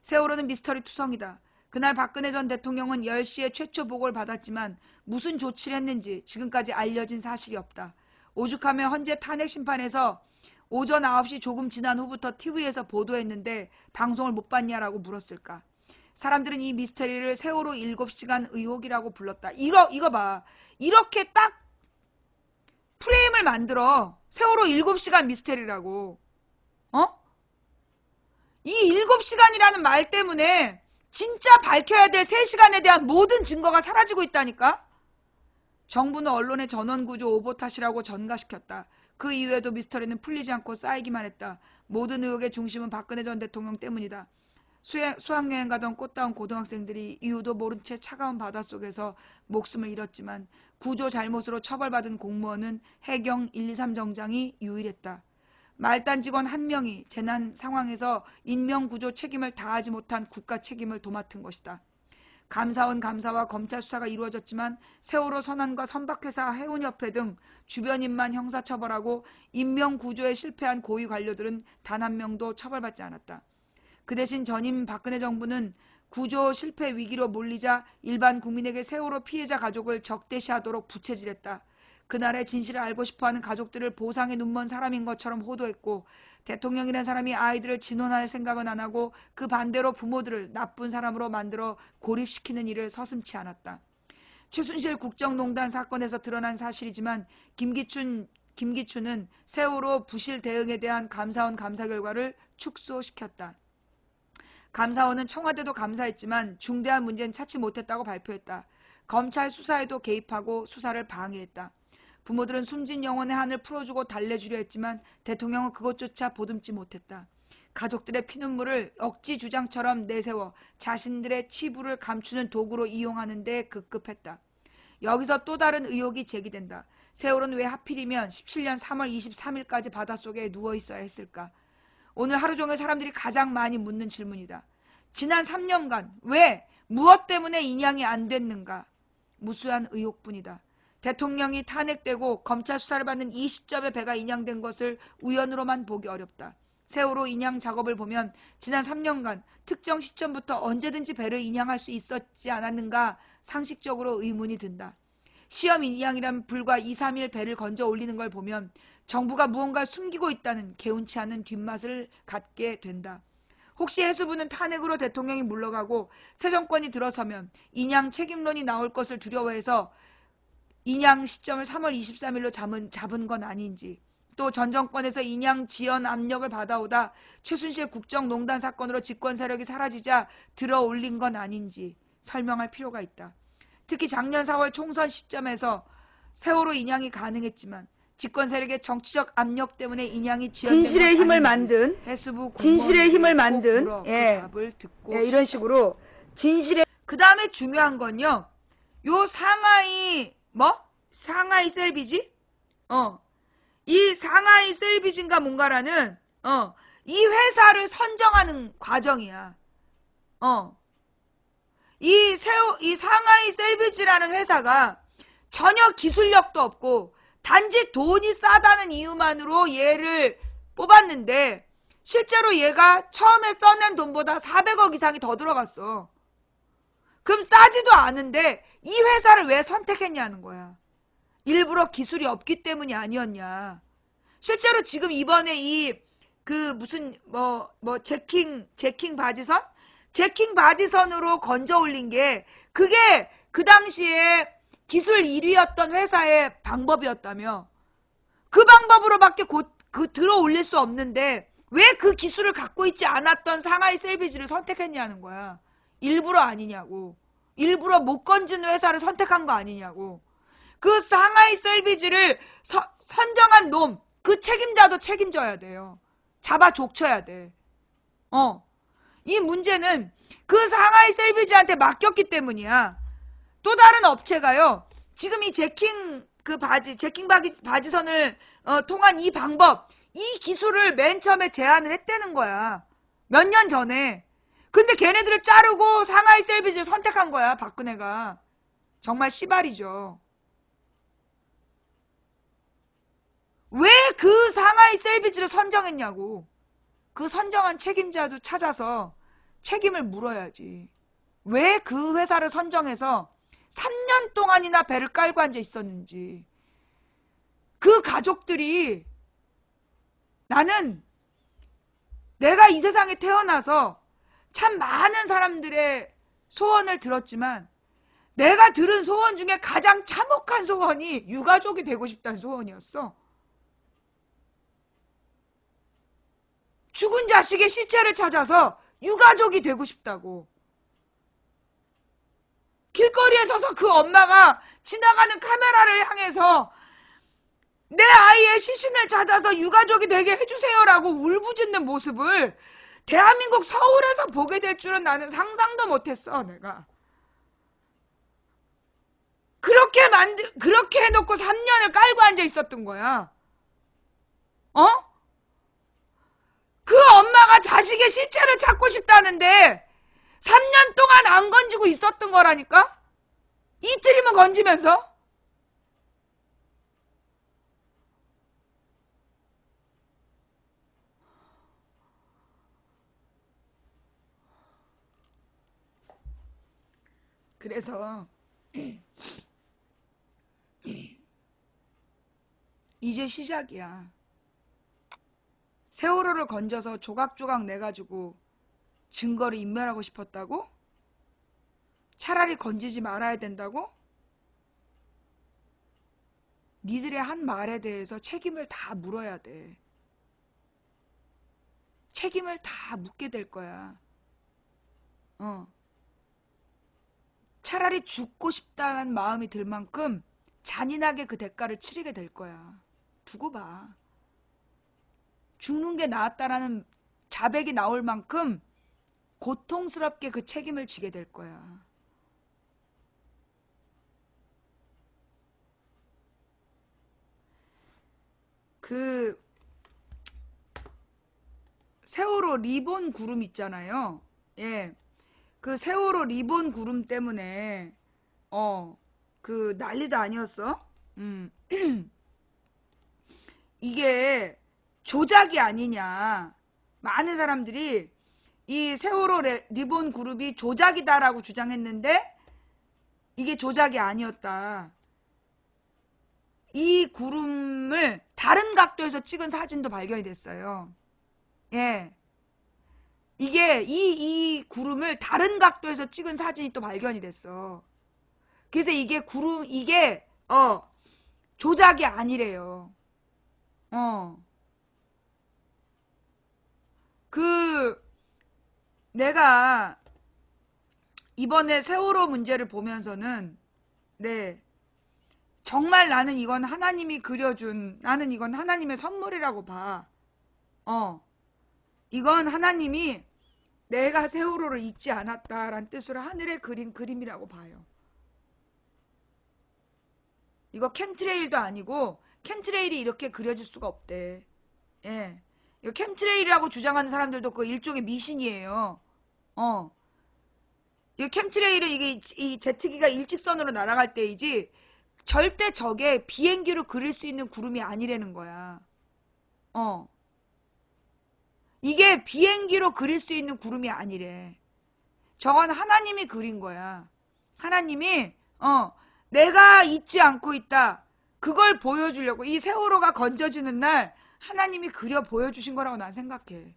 세월호는 미스터리 투성이다. 그날 박근혜 전 대통령은 10시에 최초 보고를 받았지만 무슨 조치를 했는지 지금까지 알려진 사실이 없다. 오죽하면 헌재 탄핵 심판에서 오전 9시 조금 지난 후부터 TV에서 보도했는데 방송을 못 봤냐라고 물었을까. 사람들은 이 미스터리를 세월호 7시간 의혹이라고 불렀다. 이거 봐. 이렇게 딱 프레임을 만들어. 세월호 7시간 미스터리라고. 이 7시간이라는 말 때문에 진짜 밝혀야 될 3시간에 대한 모든 증거가 사라지고 있다니까. 정부는 언론의 전원구조 오보탓이라고 전가시켰다. 그 이후에도 미스터리는 풀리지 않고 쌓이기만 했다. 모든 의혹의 중심은 박근혜 전 대통령 때문이다. 수학여행 가던 꽃다운 고등학생들이 이유도 모른 채 차가운 바닷속에서 목숨을 잃었지만 구조 잘못으로 처벌받은 공무원은 해경 1, 2, 3정장이 유일했다. 말단 직원 1명이 재난 상황에서 인명구조 책임을 다하지 못한 국가 책임을 도맡은 것이다. 감사원 감사와 검찰 수사가 이루어졌지만 세월호 선안과 선박회사 해운협회 등 주변인만 형사처벌하고 인명구조에 실패한 고위 관료들은 단 1명도 처벌받지 않았다. 그 대신 전임 박근혜 정부는 구조 실패 위기로 몰리자 일반 국민에게 세월호 피해자 가족을 적대시하도록 부채질했다. 그날의 진실을 알고 싶어하는 가족들을 보상에 눈먼 사람인 것처럼 호도했고 대통령이라는 사람이 아이들을 진혼할 생각은 안 하고 그 반대로 부모들을 나쁜 사람으로 만들어 고립시키는 일을 서슴지 않았다. 최순실 국정농단 사건에서 드러난 사실이지만 김기춘은 세월호 부실 대응에 대한 감사원 감사 결과를 축소시켰다. 감사원은 청와대도 감사했지만 중대한 문제는 찾지 못했다고 발표했다. 검찰 수사에도 개입하고 수사를 방해했다. 부모들은 숨진 영혼의 한을 풀어주고 달래주려 했지만 대통령은 그것조차 보듬지 못했다. 가족들의 피눈물을 억지 주장처럼 내세워 자신들의 치부를 감추는 도구로 이용하는 데 급급했다. 여기서 또 다른 의혹이 제기된다. 세월호는 왜 하필이면 17년 3월 23일까지 바닷속에 누워있어야 했을까? 오늘 하루 종일 사람들이 가장 많이 묻는 질문이다. 지난 3년간 왜, 무엇 때문에 인양이 안 됐는가? 무수한 의혹뿐이다. 대통령이 탄핵되고 검찰 수사를 받는 이 시점에 배가 인양된 것을 우연으로만 보기 어렵다. 세월호 인양 작업을 보면 지난 3년간 특정 시점부터 언제든지 배를 인양할 수 있었지 않았는가 상식적으로 의문이 든다. 시험 인양이란 불과 2, 3일 배를 건져 올리는 걸 보면 정부가 무언가를 숨기고 있다는 개운치 않은 뒷맛을 갖게 된다. 혹시 해수부는 탄핵으로 대통령이 물러가고 새 정권이 들어서면 인양 책임론이 나올 것을 두려워해서 인양 시점을 3월 23일로 잡은 건 아닌지, 또 전 정권에서 인양 지연 압력을 받아오다 최순실 국정농단 사건으로 집권 세력이 사라지자 들어 올린 건 아닌지 설명할 필요가 있다. 특히 작년 4월 총선 시점에서 세월호 인양이 가능했지만 집권 세력의 정치적 압력 때문에 인양이 지연된 진실의 힘을 만든 해수부 진실의 힘을 만든 그 답을 듣고 이런 식으로 진실의 그 다음에 중요한 건요. 요 상하이 상하이 셀비지? 이 상하이 셀비진가 뭔가라는 이 회사를 선정하는 과정이야. 이 상하이 셀비지라는 회사가 전혀 기술력도 없고 단지 돈이 싸다는 이유만으로 얘를 뽑았는데 실제로 얘가 처음에 써낸 돈보다 400억 이상이 더 들어갔어. 그럼 싸지도 않은데 이 회사를 왜 선택했냐는 거야. 일부러 기술이 없기 때문이 아니었냐. 실제로 지금 이번에 제킹 바지선? 제킹 바지선으로 건져 올린 게 그게 그 당시에 기술 1위였던 회사의 방법이었다며. 그 방법으로밖에 들어 올릴 수 없는데 왜 그 기술을 갖고 있지 않았던 상하이 셀비지를 선택했냐는 거야. 일부러 아니냐고. 일부러 못 건진 회사를 선택한 거 아니냐고. 그 상하이 셀비지를 선정한 놈, 그 책임자도 책임져야 돼요. 잡아 족쳐야 돼. 이 문제는 그 상하이 셀비지한테 맡겼기 때문이야. 또 다른 업체가요. 지금 이 제킹 바지선을 통한 이 방법, 이 기술을 맨 처음에 제안을 했다는 거야. 몇 년 전에. 근데 걔네들을 자르고 상하이 셀비지를 선택한 거야, 박근혜가. 정말 씨발이죠. 왜 그 상하이 셀비지를 선정했냐고. 그 선정한 책임자도 찾아서 책임을 물어야지. 왜 그 회사를 선정해서 3년 동안이나 배를 깔고 앉아 있었는지. 그 가족들이 나는 내가 이 세상에 태어나서 참 많은 사람들의 소원을 들었지만 내가 들은 소원 중에 가장 참혹한 소원이 유가족이 되고 싶다는 소원이었어. 죽은 자식의 시체를 찾아서 유가족이 되고 싶다고. 길거리에 서서 그 엄마가 지나가는 카메라를 향해서 내 아이의 시신을 찾아서 유가족이 되게 해주세요라고 울부짖는 모습을 대한민국 서울에서 보게 될 줄은 나는 상상도 못했어, 내가. 그렇게 해놓고 3년을 깔고 앉아 있었던 거야. 그 엄마가 자식의 시체를 찾고 싶다는데 3년 동안 안 건지고 있었던 거라니까? 이틀이면 건지면서? 그래서 이제 시작이야. 세월호를 건져서 조각조각 내가지고 증거를 인멸하고 싶었다고? 차라리 건지지 말아야 된다고? 니들의 한 말에 대해서 책임을 다 물어야 돼. 책임을 다 묻게 될 거야. 차라리 죽고 싶다는 마음이 들 만큼 잔인하게 그 대가를 치르게 될 거야. 두고 봐. 죽는 게 나았다라는 자백이 나올 만큼 고통스럽게 그 책임을 지게 될 거야. 그 세월호 리본 구름 있잖아요. 예. 그 세월호 리본 구름 때문에 그 난리도 아니었어. 이게 조작이 아니냐. 많은 사람들이 이 세월호 리본 그룹이 조작이다라고 주장했는데 이게 조작이 아니었다. 이 구름을 다른 각도에서 찍은 사진도 발견이 됐어요. 예. 이게 이 구름을 다른 각도에서 찍은 사진이 또 발견이 됐어. 그래서 이게 조작이 아니래요. 내가 이번에 세월호 문제를 보면서는, 네, 정말 나는 이건 하나님이 그려준, 나는 이건 하나님의 선물이라고 봐. 이건 하나님이 내가 세월호를 잊지 않았다라는 뜻으로 하늘에 그린 그림이라고 봐요. 이거 캠트레일도 아니고 캠트레일이 이렇게 그려질 수가 없대. 예. 이거 캠트레일이라고 주장하는 사람들도 그 일종의 미신이에요. 이 캠트레일은 이 제트기가 일직선으로 날아갈 때이지 절대 저게 비행기로 그릴 수 있는 구름이 아니라는 거야. 이게 비행기로 그릴 수 있는 구름이 아니래. 저건 하나님이 그린 거야. 하나님이 내가 잊지 않고 있다. 그걸 보여주려고 이 세월호가 건져지는 날 하나님이 그려 보여주신 거라고 난 생각해.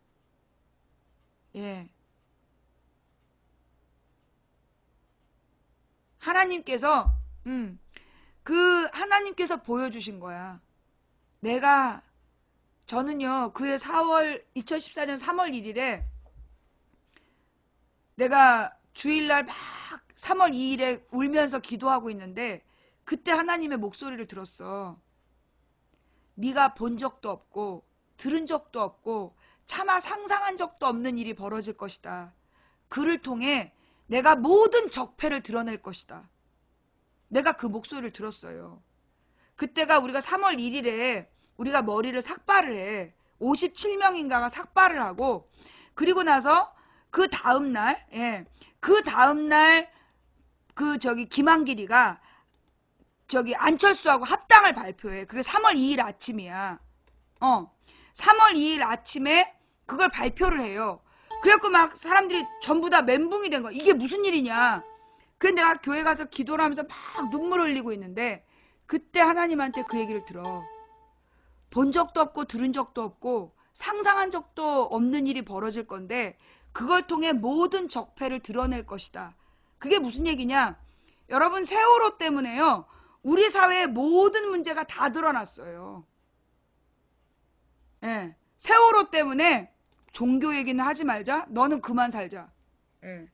예. 하나님께서 보여주신 거야. 저는요, 그해 2014년 3월 1일에 내가 주일날 막 3월 2일에 울면서 기도하고 있는데 그때 하나님의 목소리를 들었어. 네가 본 적도 없고 들은 적도 없고 차마 상상한 적도 없는 일이 벌어질 것이다. 그를 통해 내가 모든 적폐를 드러낼 것이다. 내가 그 목소리를 들었어요. 그때가 우리가 3월 1일에 우리가 머리를 삭발을 해. 57명인가가 삭발을 하고, 그리고 나서 그 다음날 김한길이가 안철수하고 합당을 발표해. 그게 3월 2일 아침이야. 3월 2일 아침에 그걸 발표를 해요. 그래갖고 막 사람들이 전부 다 멘붕이 된 거야. 이게 무슨 일이냐. 그래서 내가 교회 가서 기도를 하면서 막 눈물 흘리고 있는데 그때 하나님한테 그 얘기를 들어. 본 적도 없고 들은 적도 없고 상상한 적도 없는 일이 벌어질 건데 그걸 통해 모든 적폐를 드러낼 것이다. 그게 무슨 얘기냐? 여러분, 세월호 때문에요. 우리 사회의 모든 문제가 다 드러났어요. 예. 세월호 때문에 종교 얘기는 하지 말자. 너는 그만 살자. 예.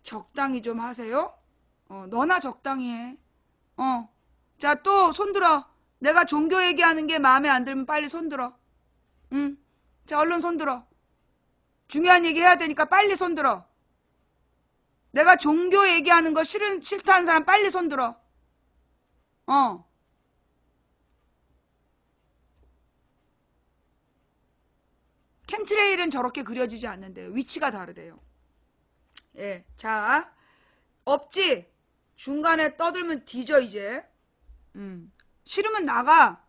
적당히 좀 하세요. 너나 적당히 해. 자, 또 손들어. 내가 종교 얘기하는 게 마음에 안 들면 빨리 손들어. 응. 자, 얼른 손들어. 중요한 얘기 해야 되니까 빨리 손들어. 내가 종교 얘기하는 거 싫다는 사람 빨리 손들어. 캠트레일은 저렇게 그려지지 않는데요. 위치가 다르대요. 예. 자, 없지? 중간에 떠들면 뒤져, 이제. 싫으면 나가.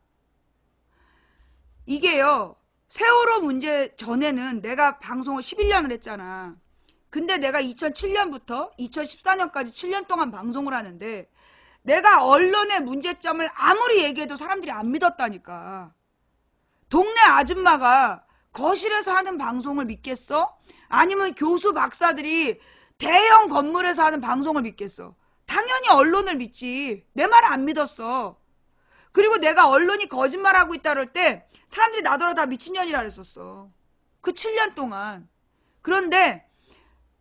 이게요, 세월호 문제 전에는 내가 방송을 11년을 했잖아. 근데 내가 2007년부터 2014년까지 7년 동안 방송을 하는데 내가 언론의 문제점을 아무리 얘기해도 사람들이 안 믿었다니까. 동네 아줌마가 거실에서 하는 방송을 믿겠어? 아니면 교수 박사들이 대형 건물에서 하는 방송을 믿겠어? 당연히 언론을 믿지. 내 말을 안 믿었어. 그리고 내가 언론이 거짓말하고 있다 그럴 때 사람들이 나더러 다 미친년이라 그랬었어. 그 7년 동안. 그런데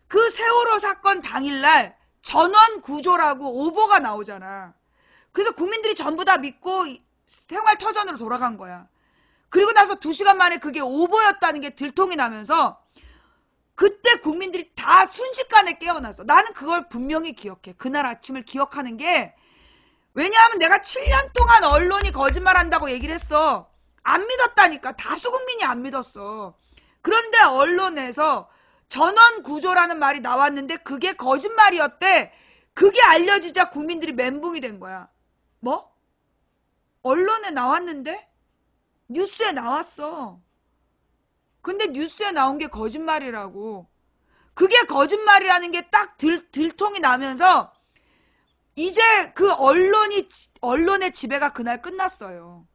그 세월호 사건 당일날 전원구조라고 오보가 나오잖아. 그래서 국민들이 전부 다 믿고 생활터전으로 돌아간 거야. 그리고 나서 2시간 만에 그게 오보였다는 게 들통이 나면서 그때 국민들이 다 순식간에 깨어났어. 나는 그걸 분명히 기억해. 그날 아침을 기억하는 게, 왜냐하면 내가 7년 동안 언론이 거짓말한다고 얘기를 했어. 안 믿었다니까. 다수 국민이 안 믿었어. 그런데 언론에서 전원구조라는 말이 나왔는데 그게 거짓말이었대. 그게 알려지자 국민들이 멘붕이 된 거야. 뭐? 언론에 나왔는데? 뉴스에 나왔어. 근데 뉴스에 나온 게 거짓말이라고. 그게 거짓말이라는 게 딱 들통이 나면서 이제 그 언론의 지배가 그날 끝났어요.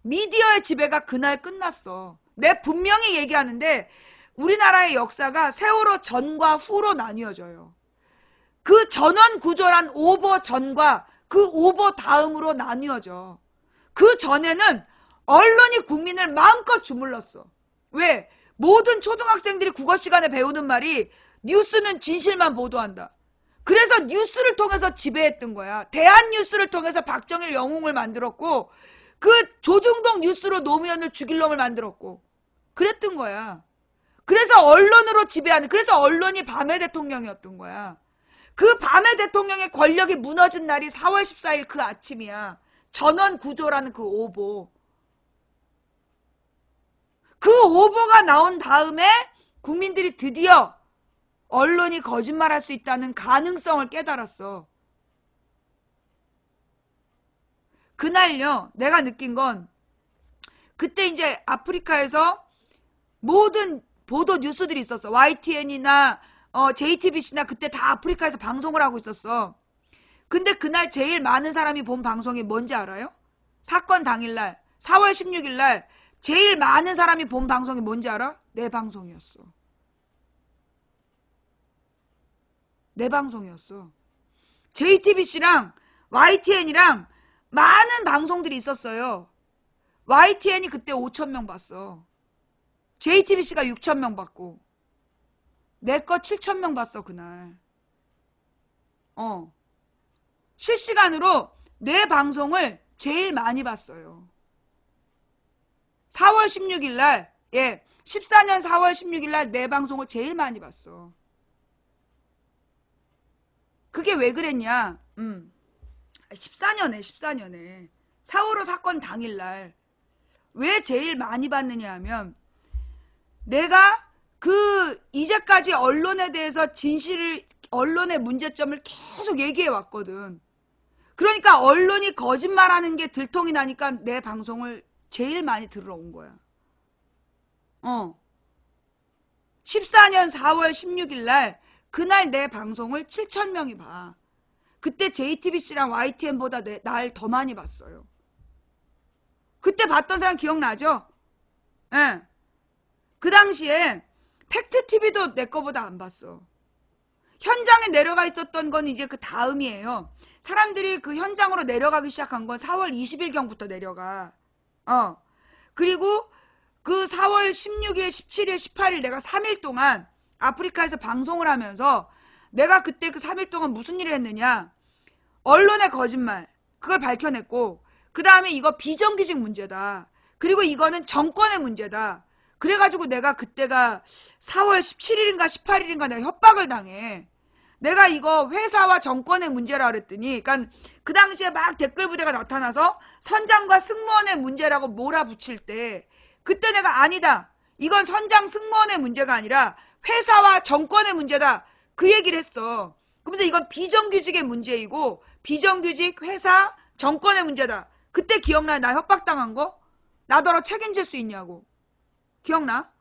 미디어의 지배가 그날 끝났어. 내가 분명히 얘기하는데 우리나라의 역사가 세월호 전과 후로 나뉘어져요. 그 전원 구조란 오보 전과 그 오보 다음으로 나뉘어져. 그 전에는 언론이 국민을 마음껏 주물렀어. 왜? 모든 초등학생들이 국어 시간에 배우는 말이 뉴스는 진실만 보도한다. 그래서 뉴스를 통해서 지배했던 거야. 대한뉴스를 통해서 박정일 영웅을 만들었고 그 조중동 뉴스로 노무현을 죽일 놈을 만들었고 그랬던 거야. 그래서 언론으로 지배하는, 그래서 언론이 밤의 대통령이었던 거야. 그 밤의 대통령의 권력이 무너진 날이 4월 14일 그 아침이야. 전원 구조라는 그 오보. 그 오보가 나온 다음에 국민들이 드디어 언론이 거짓말할 수 있다는 가능성을 깨달았어. 그날요, 내가 느낀 건 그때 이제 아프리카에서 모든 보도 뉴스들이 있었어. YTN이나 JTBC나 그때 다 아프리카에서 방송을 하고 있었어. 근데 그날 제일 많은 사람이 본 방송이 뭔지 알아요? 사건 당일날 4월 16일날 제일 많은 사람이 본 방송이 뭔지 알아? 내 방송이었어. 내 방송이었어. JTBC랑 YTN이랑 많은 방송들이 있었어요. YTN이 그때 5,000명 봤어. JTBC가 6,000명 봤고 내 거 7,000명 봤어 그날. 실시간으로 내 방송을 제일 많이 봤어요. 4월 16일 날, 14년 4월 16일 날 내 방송을 제일 많이 봤어. 그게 왜 그랬냐? 14년에 4.15 사건 당일날 왜 제일 많이 봤느냐 하면 내가 이제까지 언론에 대해서 언론의 문제점을 계속 얘기해 왔거든. 그러니까 언론이 거짓말하는 게 들통이 나니까 내 방송을 제일 많이 들으러 온 거야. 14년 4월 16일 날 그날 내 방송을 7,000명이 봐. 그때 JTBC랑 YTN보다 날 더 많이 봤어요. 그때 봤던 사람 기억나죠? 예. 그 당시에 팩트TV도 내 거보다 안 봤어. 현장에 내려가 있었던 건 이제 그 다음이에요. 사람들이 그 현장으로 내려가기 시작한 건 4월 20일경부터 내려가. 그리고 그 4월 16일, 17일, 18일 내가 3일 동안 아프리카에서 방송을 하면서 내가 그때 그 3일 동안 무슨 일을 했느냐. 언론의 거짓말. 그걸 밝혀냈고 그 다음에 이거 비정규직 문제다. 그리고 이거는 정권의 문제다. 그래가지고 내가 그때가 4월 17일인가 18일인가 내가 협박을 당해. 내가 이거 회사와 정권의 문제라 그랬더니 그러니까 그 당시에 막 댓글 부대가 나타나서 선장과 승무원의 문제라고 몰아붙일 때 그때 내가 아니다. 이건 선장 승무원의 문제가 아니라 회사와 정권의 문제다. 그 얘기를 했어. 그러면서 이건 비정규직의 문제이고 비정규직 회사 정권의 문제다. 그때 기억나? 나 협박당한 거? 나더러 책임질 수 있냐고. 기억나?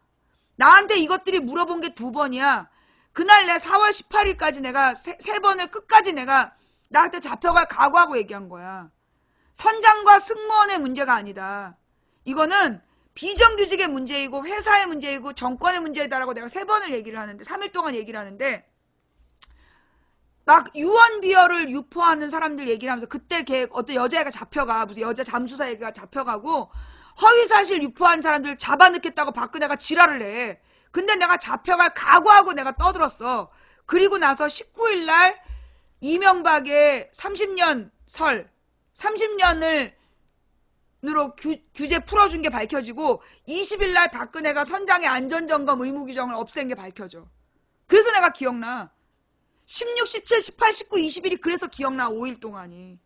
나한테 이것들이 물어본 게 2번이야. 그날 내 4월 18일까지 내가 세 번을 끝까지 내가 나한테 잡혀갈 각오하고 얘기한 거야. 선장과 승무원의 문제가 아니다. 이거는 비정규직의 문제이고 회사의 문제이고 정권의 문제다라고 내가 3번을 얘기를 하는데 3일 동안 얘기를 하는데 막 유언비어를 유포하는 사람들 얘기를 하면서 그때 어떤 여자애가 잡혀가 무슨 여자 잠수사 애가 잡혀가고 허위사실 유포한 사람들 잡아넣겠다고 박근혜가 지랄을 해. 근데 내가 잡혀갈 각오하고 내가 떠들었어. 그리고 나서 19일날 이명박의 30년 설 30년으로 규제 풀어준 게 밝혀지고 20일날 박근혜가 선장의 안전점검 의무규정을 없앤 게 밝혀져. 그래서 내가 기억나. 16, 17, 18, 19, 20일이 그래서 기억나. 5일 동안이.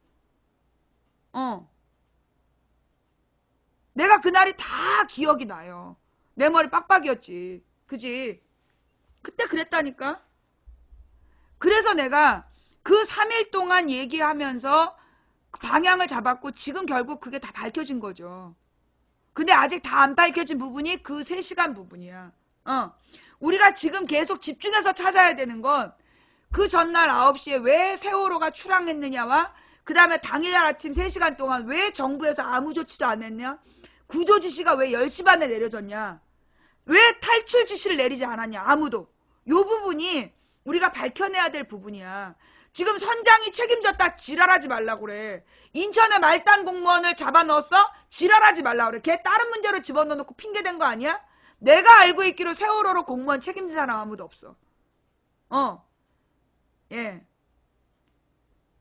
내가 그날이 다 기억이 나요. 내 머리 빡빡이었지. 그지? 그때 그랬다니까. 그래서 내가 그 3일 동안 얘기하면서 방향을 잡았고 지금 결국 그게 다 밝혀진 거죠. 근데 아직 다 안 밝혀진 부분이 그 3시간 부분이야. 우리가 지금 계속 집중해서 찾아야 되는 건 그 전날 9시에 왜 세월호가 출항했느냐와 그 다음에 당일날 아침 3시간 동안 왜 정부에서 아무 조치도 안 했냐? 구조 지시가 왜 10시 반에 내려졌냐? 왜 탈출 지시를 내리지 않았냐? 아무도. 요 부분이 우리가 밝혀내야 될 부분이야. 지금 선장이 책임졌다 지랄하지 말라고 그래. 인천의 말단 공무원을 잡아넣었어? 지랄하지 말라고 그래. 걔 다른 문제로 집어넣어놓고 핑계댄 거 아니야? 내가 알고 있기로 세월호로 공무원 책임진 사람 아무도 없어. 예.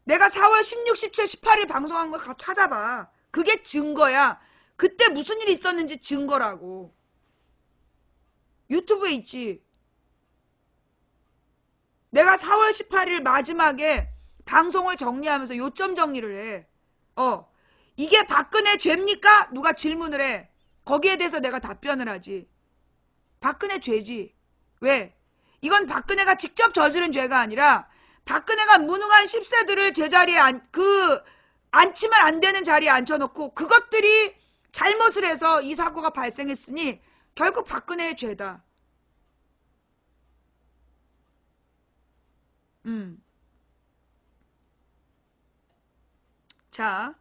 내가 4월 16, 17, 18일 방송한 거 찾아봐. 그게 증거야. 그때 무슨 일이 있었는지 증거라고. 유튜브에 있지. 내가 4월 18일 마지막에 방송을 정리하면서 요점 정리를 해. 이게 박근혜 죄입니까? 누가 질문을 해. 거기에 대해서 내가 답변을 하지. 박근혜 죄지. 왜? 이건 박근혜가 직접 저지른 죄가 아니라 박근혜가 무능한 10세들을 제자리에 앉히면 안 되는 자리에 앉혀놓고 그것들이 잘못을 해서 이 사고가 발생했으니 결국 박근혜의 죄다. 자,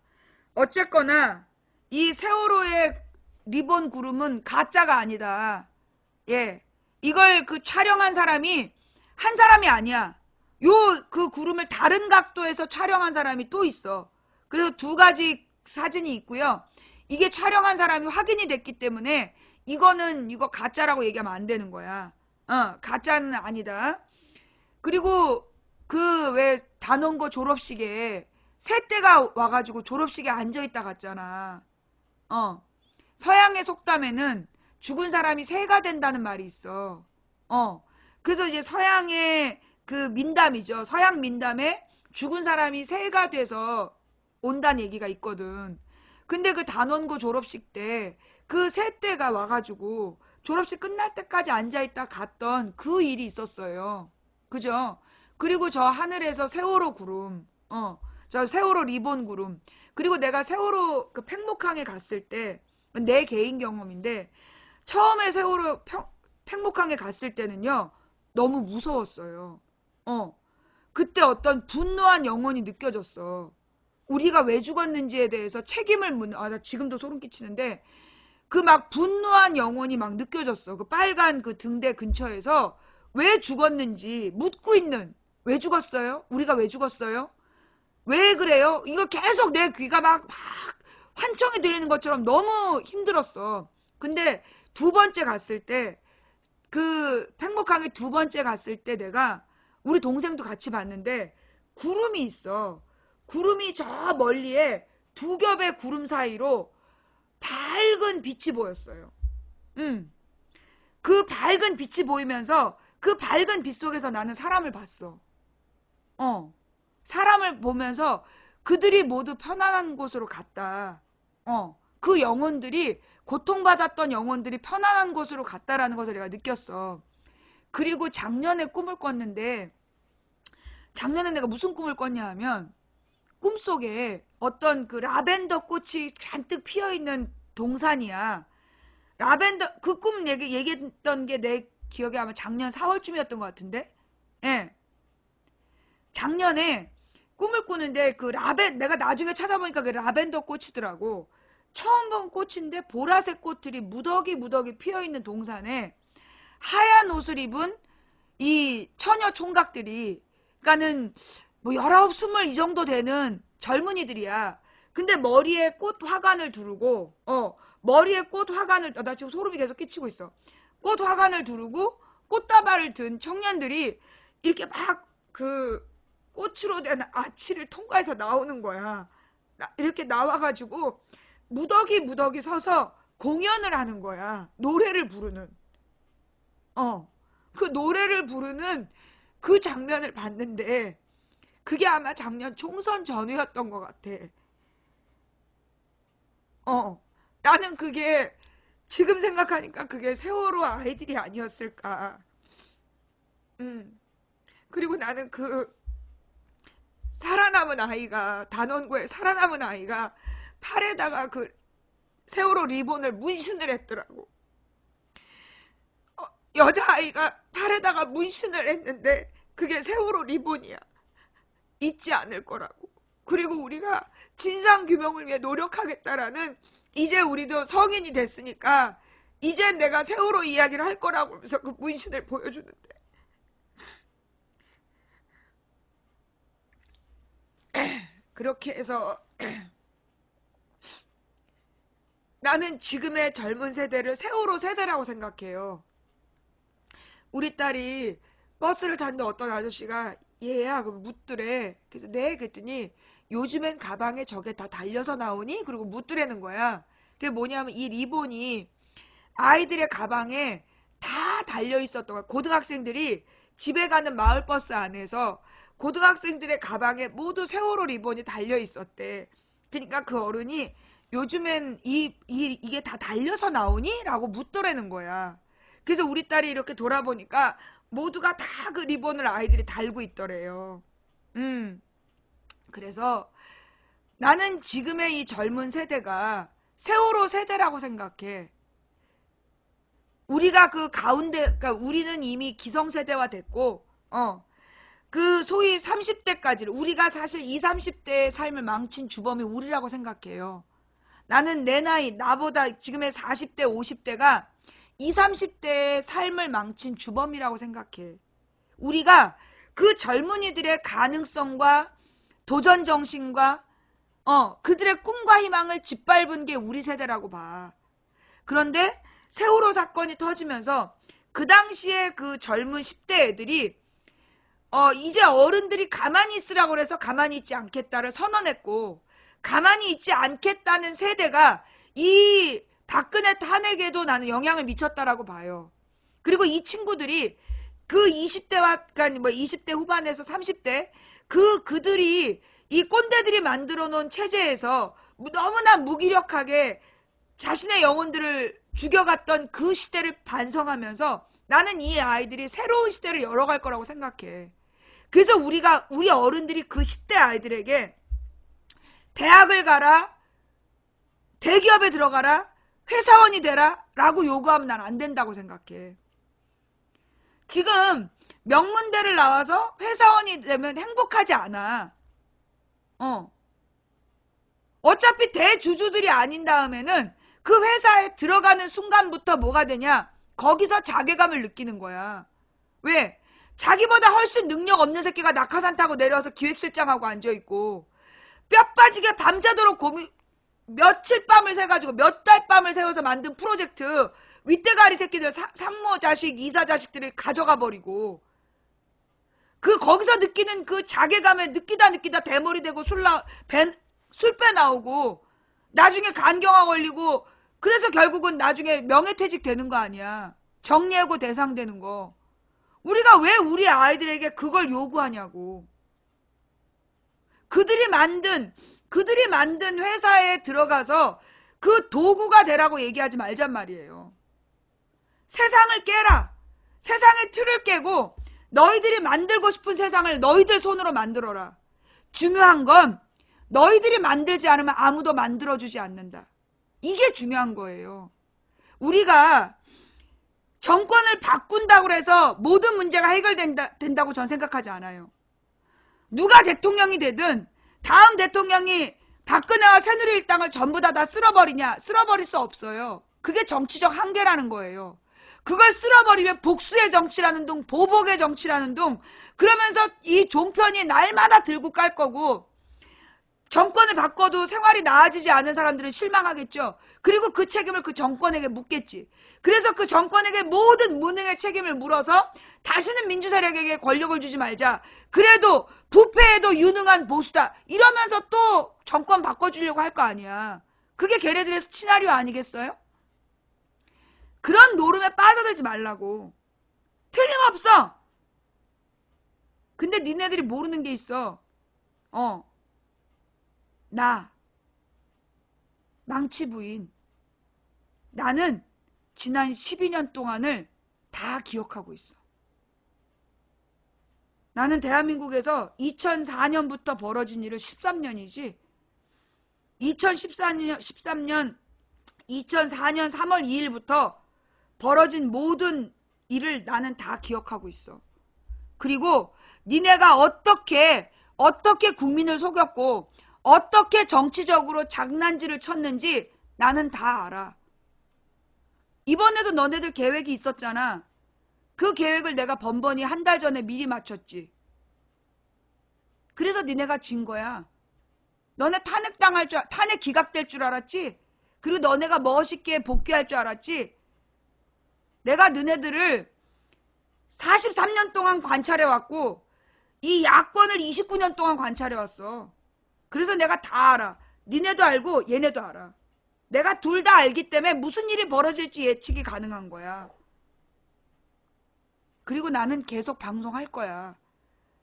어쨌거나 이 세월호의 리본 구름은 가짜가 아니다. 예, 이걸 촬영한 사람이 한 사람이 아니야. 그 구름을 다른 각도에서 촬영한 사람이 또 있어. 그래서 두 가지 사진이 있고요. 이게 촬영한 사람이 확인이 됐기 때문에 이거 가짜라고 얘기하면 안 되는 거야. 가짜는 아니다. 그리고 왜 단원고 졸업식에 새떼가 와가지고 졸업식에 앉아있다 갔잖아. 서양의 속담에는 죽은 사람이 새가 된다는 말이 있어. 그래서 이제 서양의 민담이죠. 서양 민담에 죽은 사람이 새가 돼서 온다는 얘기가 있거든. 근데 그 단원고 졸업식 때 그 새떼가 와가지고 졸업식 끝날 때까지 앉아있다 갔던 그 일이 있었어요. 그죠? 그리고 저 하늘에서 세월호 구름, 저 세월호 리본 구름, 그리고 내가 세월호 팽목항에 갔을 때, 내 개인 경험인데, 처음에 세월호 팽목항에 갔을 때는요, 너무 무서웠어요. 그때 어떤 분노한 영혼이 느껴졌어. 우리가 왜 죽었는지에 대해서 책임을 나 지금도 소름 끼치는데, 막 분노한 영혼이 막 느껴졌어. 그 빨간 등대 근처에서 왜 죽었는지 묻고 있는, 왜 죽었어요? 우리가 왜 죽었어요? 왜 그래요? 이거 계속 내 귀가 막 환청이 들리는 것처럼 너무 힘들었어. 근데 두 번째 갔을 때, 팽목항에 두 번째 갔을 때 내가 우리 동생도 같이 봤는데 구름이 있어. 구름이 저 멀리에 두 겹의 구름 사이로 밝은 빛이 보였어요. 그 밝은 빛이 보이면서 그 밝은 빛 속에서 나는 사람을 봤어. 사람을 보면서 그들이 모두 편안한 곳으로 갔다. 그 영혼들이, 고통받았던 영혼들이 편안한 곳으로 갔다라는 것을 내가 느꼈어. 그리고 작년에 꿈을 꿨는데, 작년에 내가 무슨 꿈을 꿨냐 하면, 꿈속에 어떤 라벤더 꽃이 잔뜩 피어있는 동산이야. 라벤더, 그 꿈 얘기했던 게 내 기억에 아마 작년 4월쯤이었던 것 같은데? 예. 작년에 꿈을 꾸는데 내가 나중에 찾아보니까 라벤더 꽃이더라고. 처음 본 꽃인데 보라색 꽃들이 무더기 피어있는 동산에 하얀 옷을 입은 이 처녀 총각들이, 그러니까는 19, 20 이 정도 되는 젊은이들이야. 근데 머리에 꽃 화관을 두르고, 머리에 꽃 화관을, 나 지금 소름이 계속 끼치고 있어. 꽃 화관을 두르고 꽃다발을 든 청년들이 이렇게 막 꽃으로 된 아치를 통과해서 나오는 거야. 이렇게 나와가지고 무더기 서서 공연을 하는 거야. 노래를 부르는. 그 노래를 부르는 그 장면을 봤는데, 그게 아마 작년 총선 전후였던 것 같아. 나는 그게, 지금 생각하니까 그게 세월호 아이들이 아니었을까. 그리고 나는 살아남은 아이가, 단원고에 살아남은 아이가 팔에다가 세월호 리본을 문신을 했더라고. 여자아이가 팔에다가 문신을 했는데 그게 세월호 리본이야. 잊지 않을 거라고. 그리고 우리가 진상규명을 위해 노력하겠다라는, 이제 우리도 성인이 됐으니까 이제 내가 세월호 이야기를 할 거라고 하면서 그 문신을 보여주는데 그렇게 해서 나는 지금의 젊은 세대를 세월호 세대라고 생각해요. 우리 딸이 버스를 탔는데 어떤 아저씨가 얘야 그럼 묻더래. 그래서 네 그랬더니 요즘엔 가방에 저게 다 달려서 나오니? 그리고 묻더라는 거야. 그게 뭐냐면 이 리본이 아이들의 가방에 다 달려 있었던 거야. 고등학생들이 집에 가는 마을버스 안에서 고등학생들의 가방에 모두 세월호 리본이 달려 있었대. 그러니까 그 어른이 요즘엔 이게 다 달려서 나오니? 라고 묻더라는 거야. 그래서 우리 딸이 이렇게 돌아보니까 모두가 다 그 리본을 아이들이 달고 있더래요. 그래서 나는 지금의 이 젊은 세대가 세월호 세대라고 생각해. 우리가 그 가운데, 그러니까 우리는 이미 기성세대화 됐고, 그 소위 30대까지, 우리가 사실 20, 30대의 삶을 망친 주범이 우리라고 생각해요. 나는 내 나이, 나보다 지금의 40대, 50대가 20, 30대의 삶을 망친 주범이라고 생각해. 우리가 그 젊은이들의 가능성과 도전 정신과 그들의 꿈과 희망을 짓밟은 게 우리 세대라고 봐. 그런데 세월호 사건이 터지면서 그 당시에 그 젊은 10대 애들이 이제 어른들이 가만히 있으라고 해서 가만히 있지 않겠다를 선언했고 가만히 있지 않겠다는 세대가 이 박근혜 탄핵에도 나는 영향을 미쳤다라고 봐요. 그리고 이 친구들이 그 20대와 그러니까 뭐 20대 후반에서 30대 그들이 이 꼰대들이 만들어 놓은 체제에서 너무나 무기력하게 자신의 영혼들을 죽여갔던 그 시대를 반성하면서 나는 이 아이들이 새로운 시대를 열어갈 거라고 생각해. 그래서 우리 어른들이 그 10대 아이들에게 대학을 가라, 대기업에 들어가라, 회사원이 되라 라고 요구하면 난 안 된다고 생각해. 지금 명문대를 나와서 회사원이 되면 행복하지 않아. 어차피 대주주들이 아닌 다음에는 그 회사에 들어가는 순간부터 뭐가 되냐? 거기서 자괴감을 느끼는 거야. 왜? 자기보다 훨씬 능력 없는 새끼가 낙하산 타고 내려와서 기획실장하고 앉아있고 뼈 빠지게 밤새도록 며칠 밤을 새가지고 몇 달 밤을 새워서 만든 프로젝트 윗대가리 새끼들 상무 자식, 이사 자식들이 가져가 버리고 거기서 느끼는 그 자괴감에 느끼다 대머리 되고 술 빼 나오고 나중에 간경화 걸리고 그래서 결국은 나중에 명예퇴직 되는 거 아니야. 정리해고 대상 되는 거. 우리가 왜 우리 아이들에게 그걸 요구하냐고. 그들이 만든 회사에 들어가서 그 도구가 되라고 얘기하지 말잔 말이에요. 세상을 깨라. 세상의 틀을 깨고 너희들이 만들고 싶은 세상을 너희들 손으로 만들어라. 중요한 건 너희들이 만들지 않으면 아무도 만들어주지 않는다. 이게 중요한 거예요. 우리가 정권을 바꾼다고 해서 모든 문제가 해결된다고 전 생각하지 않아요. 누가 대통령이 되든 다음 대통령이 박근혜와 새누리일당을 전부 다 쓸어버리냐? 쓸어버릴 수 없어요. 그게 정치적 한계라는 거예요. 그걸 쓸어버리면 복수의 정치라는 둥, 보복의 정치라는 둥, 그러면서 이 종편이 날마다 들고 깔 거고 정권을 바꿔도 생활이 나아지지 않은 사람들은 실망하겠죠. 그리고 그 책임을 그 정권에게 묻겠지. 그래서 그 정권에게 모든 무능의 책임을 물어서 다시는 민주세력에게 권력을 주지 말자. 그래도 부패에도 유능한 보수다. 이러면서 또 정권 바꿔주려고 할 거 아니야. 그게 걔네들의 시나리오 아니겠어요? 그런 노름에 빠져들지 말라고. 틀림없어. 근데 니네들이 모르는 게 있어. 나 망치 부인. 나는 지난 12년 동안을 다 기억하고 있어. 나는 대한민국에서 2004년부터 벌어진 일을 13년이지 2004년 2004년 3월 2일부터 벌어진 모든 일을 나는 다 기억하고 있어. 그리고 니네가 어떻게 국민을 속였고 어떻게 정치적으로 장난질을 쳤는지 나는 다 알아. 이번에도 너네들 계획이 있었잖아. 그 계획을 내가 번번이 한 달 전에 미리 맞췄지. 그래서 니네가 진 거야. 너네 탄핵 기각될 줄 알았지? 그리고 너네가 멋있게 복귀할 줄 알았지? 내가 너네들을 43년 동안 관찰해왔고 이 야권을 29년 동안 관찰해왔어. 그래서 내가 다 알아. 니네도 알고 얘네도 알아. 내가 둘 다 알기 때문에 무슨 일이 벌어질지 예측이 가능한 거야. 그리고 나는 계속 방송할 거야.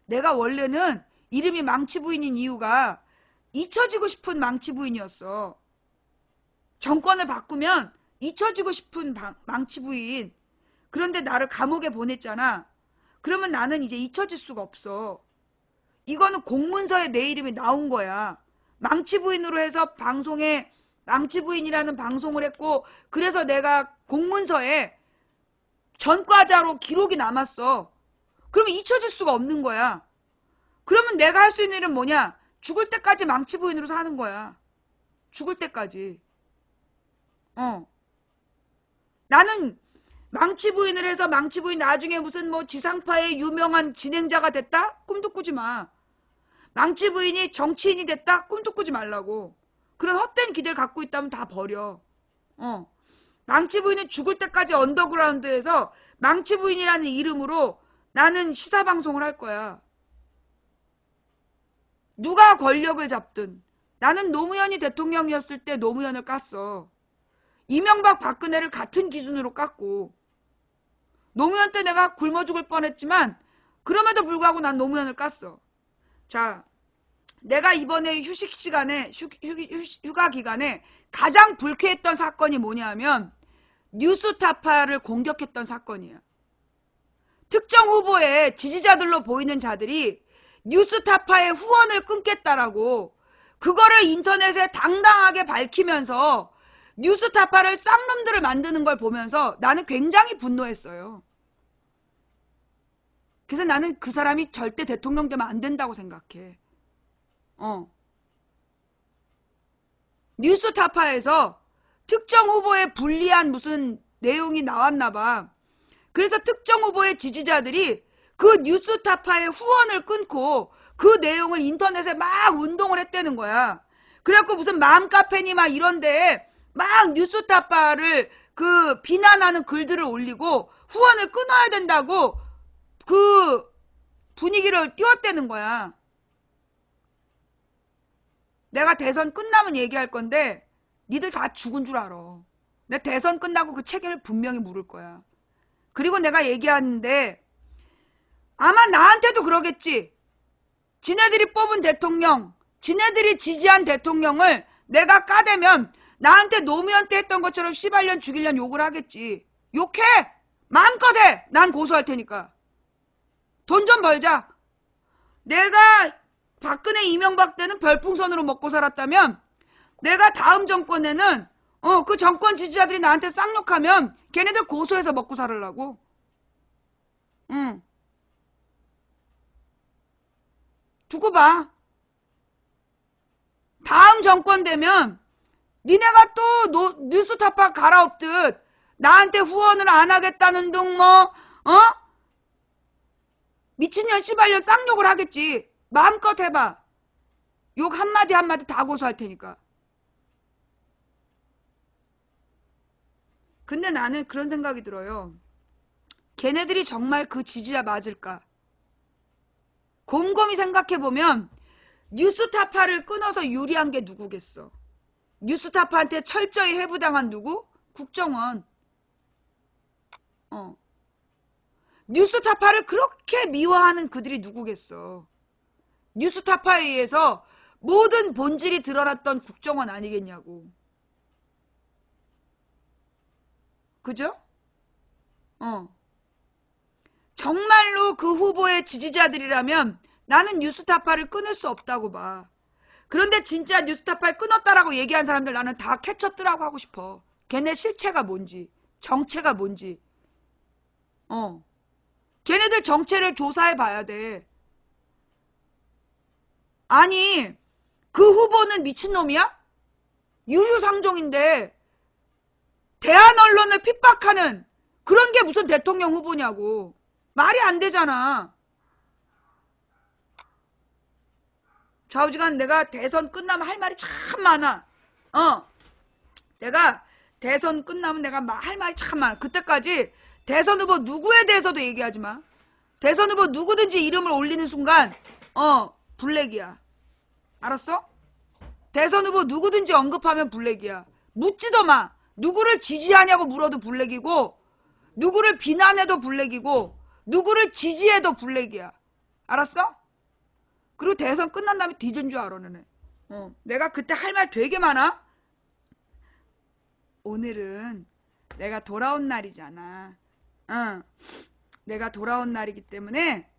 내가 원래는 이름이 망치부인인 이유가 잊혀지고 싶은 망치부인이었어. 정권을 바꾸면 잊혀지고 싶은 망치부인. 그런데 나를 감옥에 보냈잖아. 그러면 나는 이제 잊혀질 수가 없어. 이거는 공문서에 내 이름이 나온 거야. 망치부인으로 해서 방송에 망치부인이라는 방송을 했고 그래서 내가 공문서에 전과자로 기록이 남았어. 그러면 잊혀질 수가 없는 거야. 그러면 내가 할 수 있는 일은 뭐냐? 죽을 때까지 망치부인으로 사는 거야. 죽을 때까지. 나는 망치부인을 해서 망치부인 나중에 무슨 뭐 지상파의 유명한 진행자가 됐다? 꿈도 꾸지 마. 망치부인이 정치인이 됐다? 꿈도 꾸지 말라고. 그런 헛된 기대를 갖고 있다면 다 버려. 망치부인은 죽을 때까지 언더그라운드에서 망치부인이라는 이름으로 나는 시사방송을 할 거야. 누가 권력을 잡든 나는 노무현이 대통령이었을 때 노무현을 깠어. 이명박 박근혜를 같은 기준으로 깠고 노무현 때 내가 굶어 죽을 뻔했지만 그럼에도 불구하고 난 노무현을 깠어. 자, 내가 이번에 휴식 시간에 휴가 기간에 가장 불쾌했던 사건이 뭐냐 하면 뉴스타파를 공격했던 사건이야. 특정 후보의 지지자들로 보이는 자들이 뉴스타파의 후원을 끊겠다라고 그거를 인터넷에 당당하게 밝히면서 뉴스타파를 쌍놈들을 만드는 걸 보면서 나는 굉장히 분노했어요. 그래서 나는 그 사람이 절대 대통령 되면 안 된다고 생각해. 뉴스타파에서 특정 후보에 불리한 무슨 내용이 나왔나 봐. 그래서 특정 후보의 지지자들이 그 뉴스타파의 후원을 끊고 그 내용을 인터넷에 막 운동을 했다는 거야. 그래갖고 무슨 맘카페니 막 이런데 막 뉴스타파를 그 비난하는 글들을 올리고 후원을 끊어야 된다고 그 분위기를 띄웠다는 거야. 내가 대선 끝나면 얘기할 건데 니들 다 죽은 줄 알아. 내 대선 끝나고 그 책임을 분명히 물을 거야. 그리고 내가 얘기하는데 아마 나한테도 그러겠지. 지네들이 뽑은 대통령, 지네들이 지지한 대통령을 내가 까대면 나한테 노무현 때 했던 것처럼 씨발년 죽일년 욕을 하겠지. 욕해! 마음껏 해! 난 고소할 테니까. 돈 좀 벌자. 내가 박근혜 이명박 때는 별풍선으로 먹고 살았다면 내가 다음 정권에는 그 정권 지지자들이 나한테 쌍욕하면 걔네들 고소해서 먹고 살으려고. 응. 두고 봐. 다음 정권 되면 니네가 또 뉴스타파 갈아엎듯 나한테 후원을 안 하겠다는 둥 미친년 씨발년 쌍욕을 하겠지. 마음껏 해봐. 욕 한마디 한마디 다 고소할 테니까. 근데 나는 그런 생각이 들어요. 걔네들이 정말 그 지지자 맞을까? 곰곰이 생각해보면 뉴스타파를 끊어서 유리한 게 누구겠어? 뉴스타파한테 철저히 해부당한 누구? 국정원. 뉴스타파를 그렇게 미워하는 그들이 누구겠어? 뉴스타파에 의해서 모든 본질이 드러났던 국정원 아니겠냐고. 그죠? 정말로 그 후보의 지지자들이라면 나는 뉴스타파를 끊을 수 없다고 봐. 그런데 진짜 뉴스타파를 끊었다라고 얘기한 사람들 나는 다 캡처뜨라고 하고 싶어. 걔네 실체가 뭔지, 정체가 뭔지. 걔네들 정체를 조사해 봐야 돼. 아니, 그 후보는 미친놈이야? 유유상종인데 대한 언론을 핍박하는 그런 게 무슨 대통령 후보냐고. 말이 안 되잖아. 좌우지간 내가 대선 끝나면 할 말이 참 많아. 내가 대선 끝나면 내가 할 말이 참 많아. 그때까지 대선 후보 누구에 대해서도 얘기하지 마. 대선 후보 누구든지 이름을 올리는 순간 블랙이야. 알았어? 대선 후보 누구든지 언급하면 블랙이야. 묻지도 마. 누구를 지지하냐고 물어도 블랙이고, 누구를 비난해도 블랙이고, 누구를 지지해도 블랙이야. 알았어? 그리고 대선 끝난 다음에 뒤진 줄 알아, 너네. 내가 그때 할 말 되게 많아? 오늘은 내가 돌아온 날이잖아. 내가 돌아온 날이기 때문에,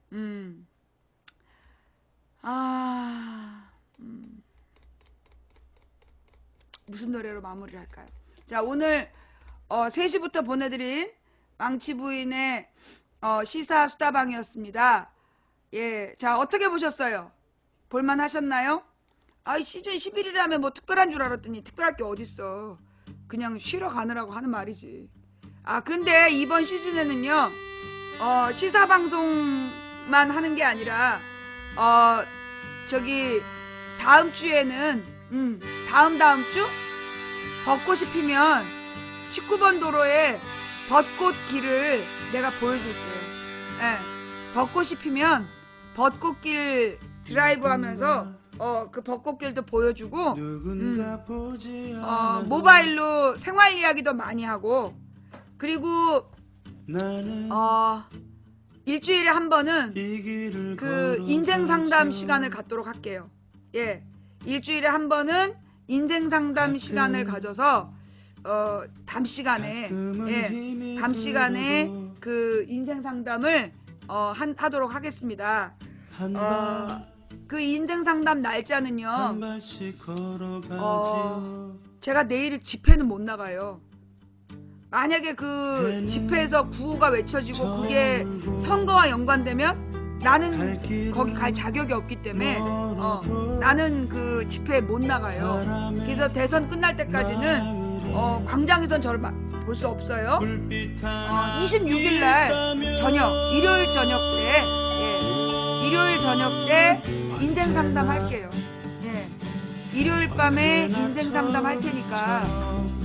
무슨 노래로 마무리를 할까요? 자, 오늘 3시부터 보내드린 망치 부인의 시사 수다방이었습니다. 예, 자, 어떻게 보셨어요? 볼만 하셨나요? 시즌 11일에 하면 뭐 특별한 줄 알았더니 특별할 게 어딨어. 그냥 쉬러 가느라고 하는 말이지. 그런데 이번 시즌에는요, 시사 방송만 하는 게 아니라, 다음 주에는, 다음 주? 벚꽃이 피면 19번 도로에 벚꽃 길을 내가 보여줄게요. 예. 벚꽃이 피면 벚꽃길 드라이브 하면서 그 벚꽃길도 보여주고 모바일로 생활 이야기도 많이 하고 그리고 일주일에 한 번은 그 인생 상담 시간을 갖도록 할게요. 예. 일주일에 한 번은 인생 상담 시간을 가져서 밤 시간에 그 인생 상담을 하도록 하겠습니다. 그 인생 상담 날짜는요. 제가 내일 집회는 못 나가요. 만약에 그 집회에서 구호가 외쳐지고 그게 선거와 연관되면 나는 거기 갈 자격이 없기 때문에 나는 그 집회에 못 나가요. 그래서 대선 끝날 때까지는 광장에선 저를 볼 수 없어요. 26일 날 저녁, 일요일 저녁 때, 일요일 저녁 때 인생 상담 할게요. 예. 일요일 밤에 인생 상담 할 테니까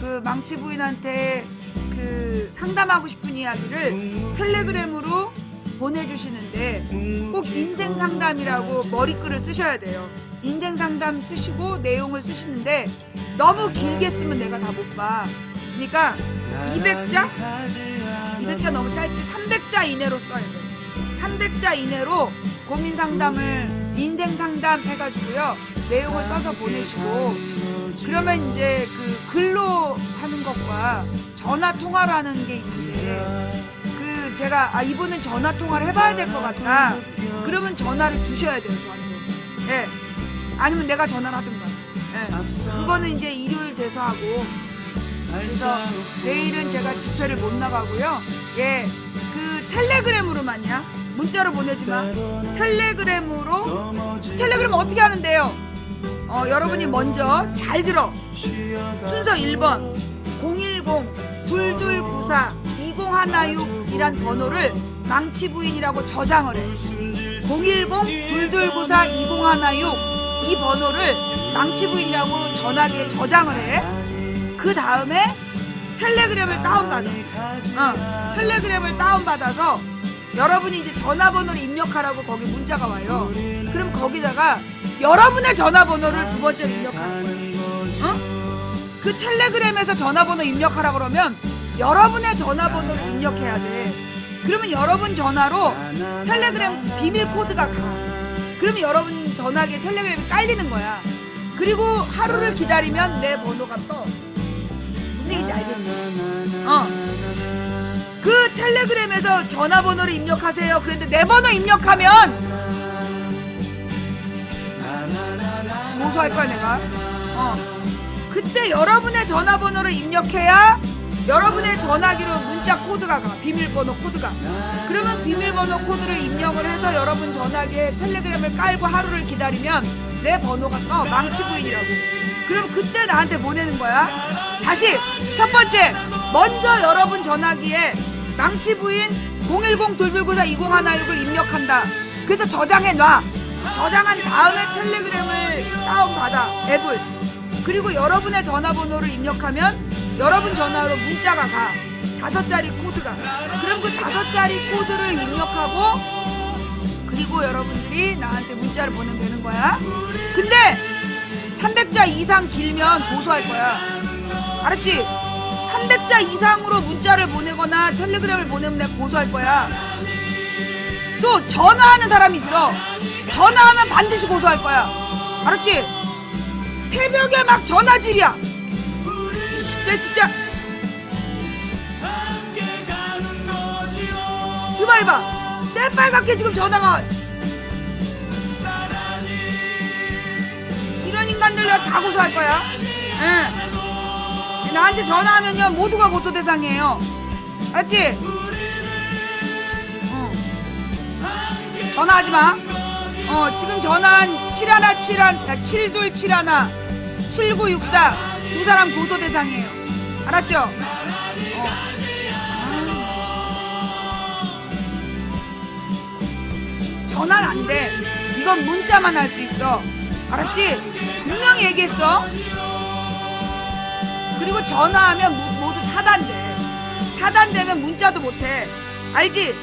그 망치 부인한테 그 상담하고 싶은 이야기를 텔레그램으로 보내주시는데 꼭 인생 상담이라고 머리글을 쓰셔야 돼요. 인생 상담 쓰시고 내용을 쓰시는데 너무 길게 쓰면 내가 다 못 봐. 그러니까 200자? 200자 너무 짧지. 300자 이내로 써야 돼요. 300자 이내로 고민 상담을 인생 상담 해가지고요. 내용을 써서 보내시고 그러면 이제 그 글로 하는 것과 전화 통화를 하는 게 있는데 그 제가 이분은 전화 통화를 해봐야 될 것 같다. 그러면 전화를 주셔야 돼요, 저한테. 예. 아니면 내가 전화를 하든가. 예. 그거는 이제 일요일 돼서 하고. 그래서 내일은 제가 집회를 못 나가고요. 예. 그 텔레그램으로만이야. 문자로 보내지 마. 텔레그램 어떻게 하는데요? 여러분이 먼저 잘 들어. 순서 1번 010-2294-2016이란 번호를 망치부인이라고 저장을 해. 010-2294-2016 이 번호를 망치부인이라고 전화기에 저장을 해. 그 다음에 텔레그램을 다운받아. 텔레그램을 다운받아서 여러분이 이제 전화번호를 입력하라고 거기 문자가 와요. 그럼 거기다가 여러분의 전화번호를 두 번째로 입력하는 거예요. 그 텔레그램에서 전화번호 입력하라 그러면 여러분의 전화번호를 입력해야 돼. 그러면 여러분 전화로 텔레그램 비밀 코드가 가. 그러면 여러분 전화기에 텔레그램이 깔리는 거야. 그리고 하루를 기다리면 내 번호가 떠. 무슨 얘기인지 알겠지? 그 텔레그램에서 전화번호를 입력하세요. 그런데 내 번호 입력하면 고소할 거야 내가. 그때 여러분의 전화번호를 입력해야 여러분의 전화기로 문자 코드가 가. 비밀번호 코드가. 그러면 비밀번호 코드를 입력을 해서 여러분 전화기에 텔레그램을 깔고 하루를 기다리면 내 번호가 떠. 망치부인이라고. 그럼 그때 나한테 보내는 거야. 다시 첫 번째 먼저 여러분 전화기에 망치부인 010-2294-2016을 입력한다. 그래서 저장해놔. 저장한 다음에 텔레그램을 다운받아, 앱을. 그리고 여러분의 전화번호를 입력하면 여러분 전화로 문자가 가. 5자리 코드가. 그럼 그 5자리 코드를 입력하고 그리고 여러분들이 나한테 문자를 보내면 되는 거야. 근데 300자 이상 길면 고소할 거야. 알았지? 300자 이상으로 문자를 보내거나 텔레그램을 보내면 내가 고소할 거야. 또 전화하는 사람이 있어. 전화하면 반드시 고소할 거야. 알았지? 새벽에 막 전화질이야. 내 진짜 이봐 새빨갛게 지금 전화가. 이런 인간들 내가 다 고소할 거야. 응. 나한테 전화하면요 모두가 고소 대상이에요. 알았지? 전화하지 마. 지금 전화한 7271-7964 두 사람 고소 대상이에요. 알았죠? 전화는 안 돼. 이건 문자만 할 수 있어. 알았지? 분명히 얘기했어. 그리고 전화하면 모두 차단돼. 차단되면 문자도 못해. 알지?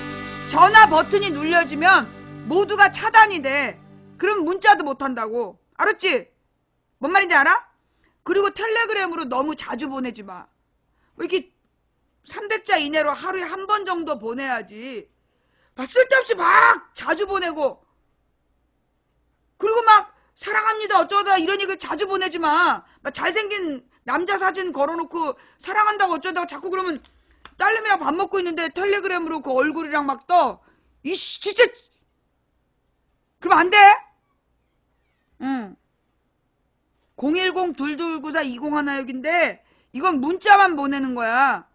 전화 버튼이 눌려지면 모두가 차단이 돼. 그럼 문자도 못한다고. 알았지? 뭔 말인지 알아? 그리고 텔레그램으로 너무 자주 보내지 마. 왜 이렇게 300자 이내로 하루에 한 번 정도 보내야지. 막 쓸데없이 막 자주 보내고 그리고 막 사랑합니다 어쩌다 이런 얘기 자주 보내지 마. 막 잘생긴 남자 사진 걸어놓고 사랑한다고 어쩌다고 자꾸 그러면 딸내미랑 밥 먹고 있는데 텔레그램으로 그 얼굴이랑 막 떠. 이씨 진짜 그러면 안 돼. 응. 010-2294-2016인데 이건 문자만 보내는 거야.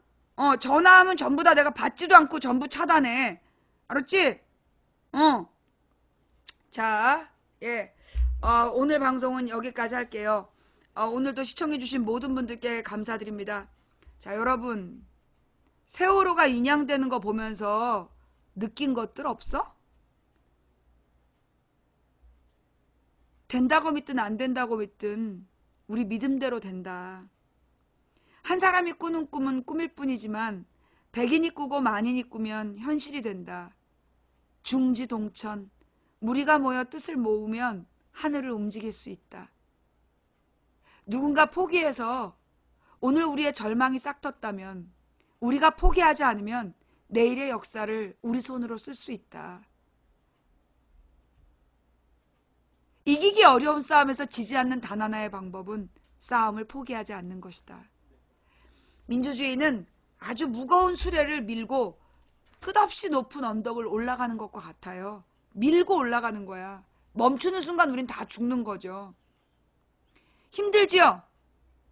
전화하면 전부 다 내가 받지도 않고 전부 차단해. 알았지? 자, 예. 오늘 방송은 여기까지 할게요. 오늘도 시청해주신 모든 분들께 감사드립니다. 자, 여러분. 세월호가 인양되는 거 보면서 느낀 것들 없어? 된다고 믿든 안 된다고 믿든 우리 믿음대로 된다. 한 사람이 꾸는 꿈은 꿈일 뿐이지만 백인이 꾸고 만인이 꾸면 현실이 된다. 중지동천, 무리가 모여 뜻을 모으면 하늘을 움직일 수 있다. 누군가 포기해서 오늘 우리의 절망이 싹텄다면 우리가 포기하지 않으면 내일의 역사를 우리 손으로 쓸 수 있다. 이기기 어려운 싸움에서 지지 않는 단 하나의 방법은 싸움을 포기하지 않는 것이다. 민주주의는 아주 무거운 수레를 밀고 끝없이 높은 언덕을 올라가는 것과 같아요. 밀고 올라가는 거야. 멈추는 순간 우린 다 죽는 거죠. 힘들지요?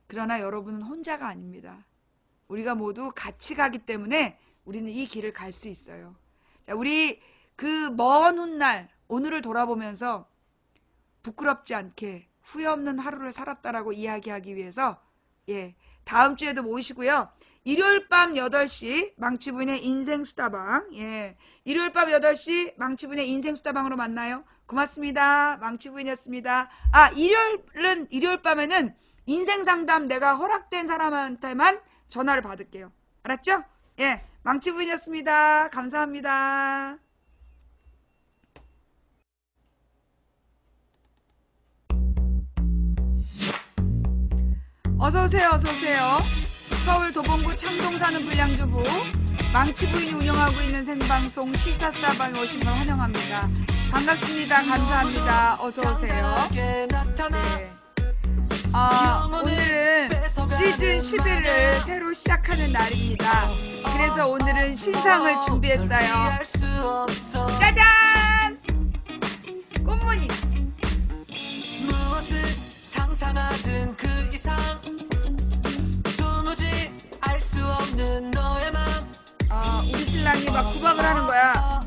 그러나 여러분은 혼자가 아닙니다. 우리가 모두 같이 가기 때문에 우리는 이 길을 갈 수 있어요. 자, 우리 그 먼 훗날 오늘을 돌아보면서 부끄럽지 않게 후회 없는 하루를 살았다라고 이야기하기 위해서 다음 주에도 모이시고요. 일요일 밤 8시 망치부인의 인생수다방, 일요일 밤 8시 망치부인의 인생수다방으로 만나요. 고맙습니다. 망치부인이었습니다. 일요일 밤에는 인생상담 내가 허락된 사람한테만 전화를 받을게요. 알았죠? 망치부인이었습니다. 감사합니다. 어서오세요. 어서오세요. 서울 도봉구 창동 사는 불량주부 망치부인이 운영하고 있는 생방송 시사수다방에 오신 걸 환영합니다. 반갑습니다. 감사합니다. 어서오세요. 오늘은 시즌 11을 새로 시작하는 날입니다. 그래서 오늘은 신상을 준비했어요. 짜잔! 꽃무늬. 무엇을 상상하든 그 이상 도무지 알 수 없는 너의 맘. 우리 신랑이 막 구박을 하는 거야.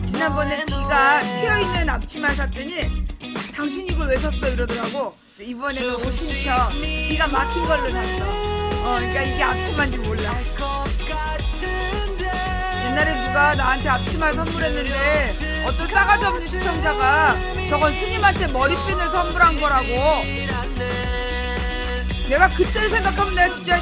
지난번에 귀가 튀어있는 앞치마를 샀더니 당신 이걸 왜 샀어 이러더라고. 이번에는 옷 신청 기가 막힌 걸로 샀어. 그러니까 이게 앞치마인지 몰라. 것 같은데 옛날에 누가 나한테 앞치마를 선물했는데 어떤 싸가지 없는 시청자가 저건 스님한테 머리핀을 선물한 거라고. 내가 그때를 생각하면 내가 진짜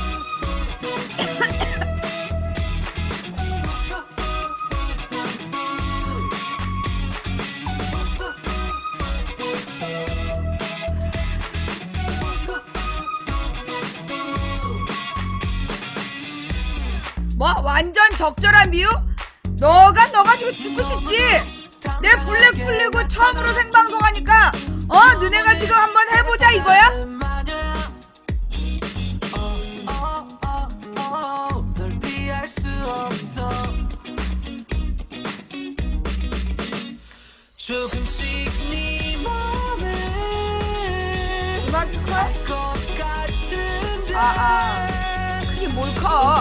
뭐 완전 적절한 비유? 너가 지금 죽고 싶지? 내 블랙 풀리고 처음으로 생방송하니까 너네가 지금 한번 해보자 이거야? 널 피할 수 없어 조금씩 네 맘을 음악이 커? 것 같은데 그게 뭘 커?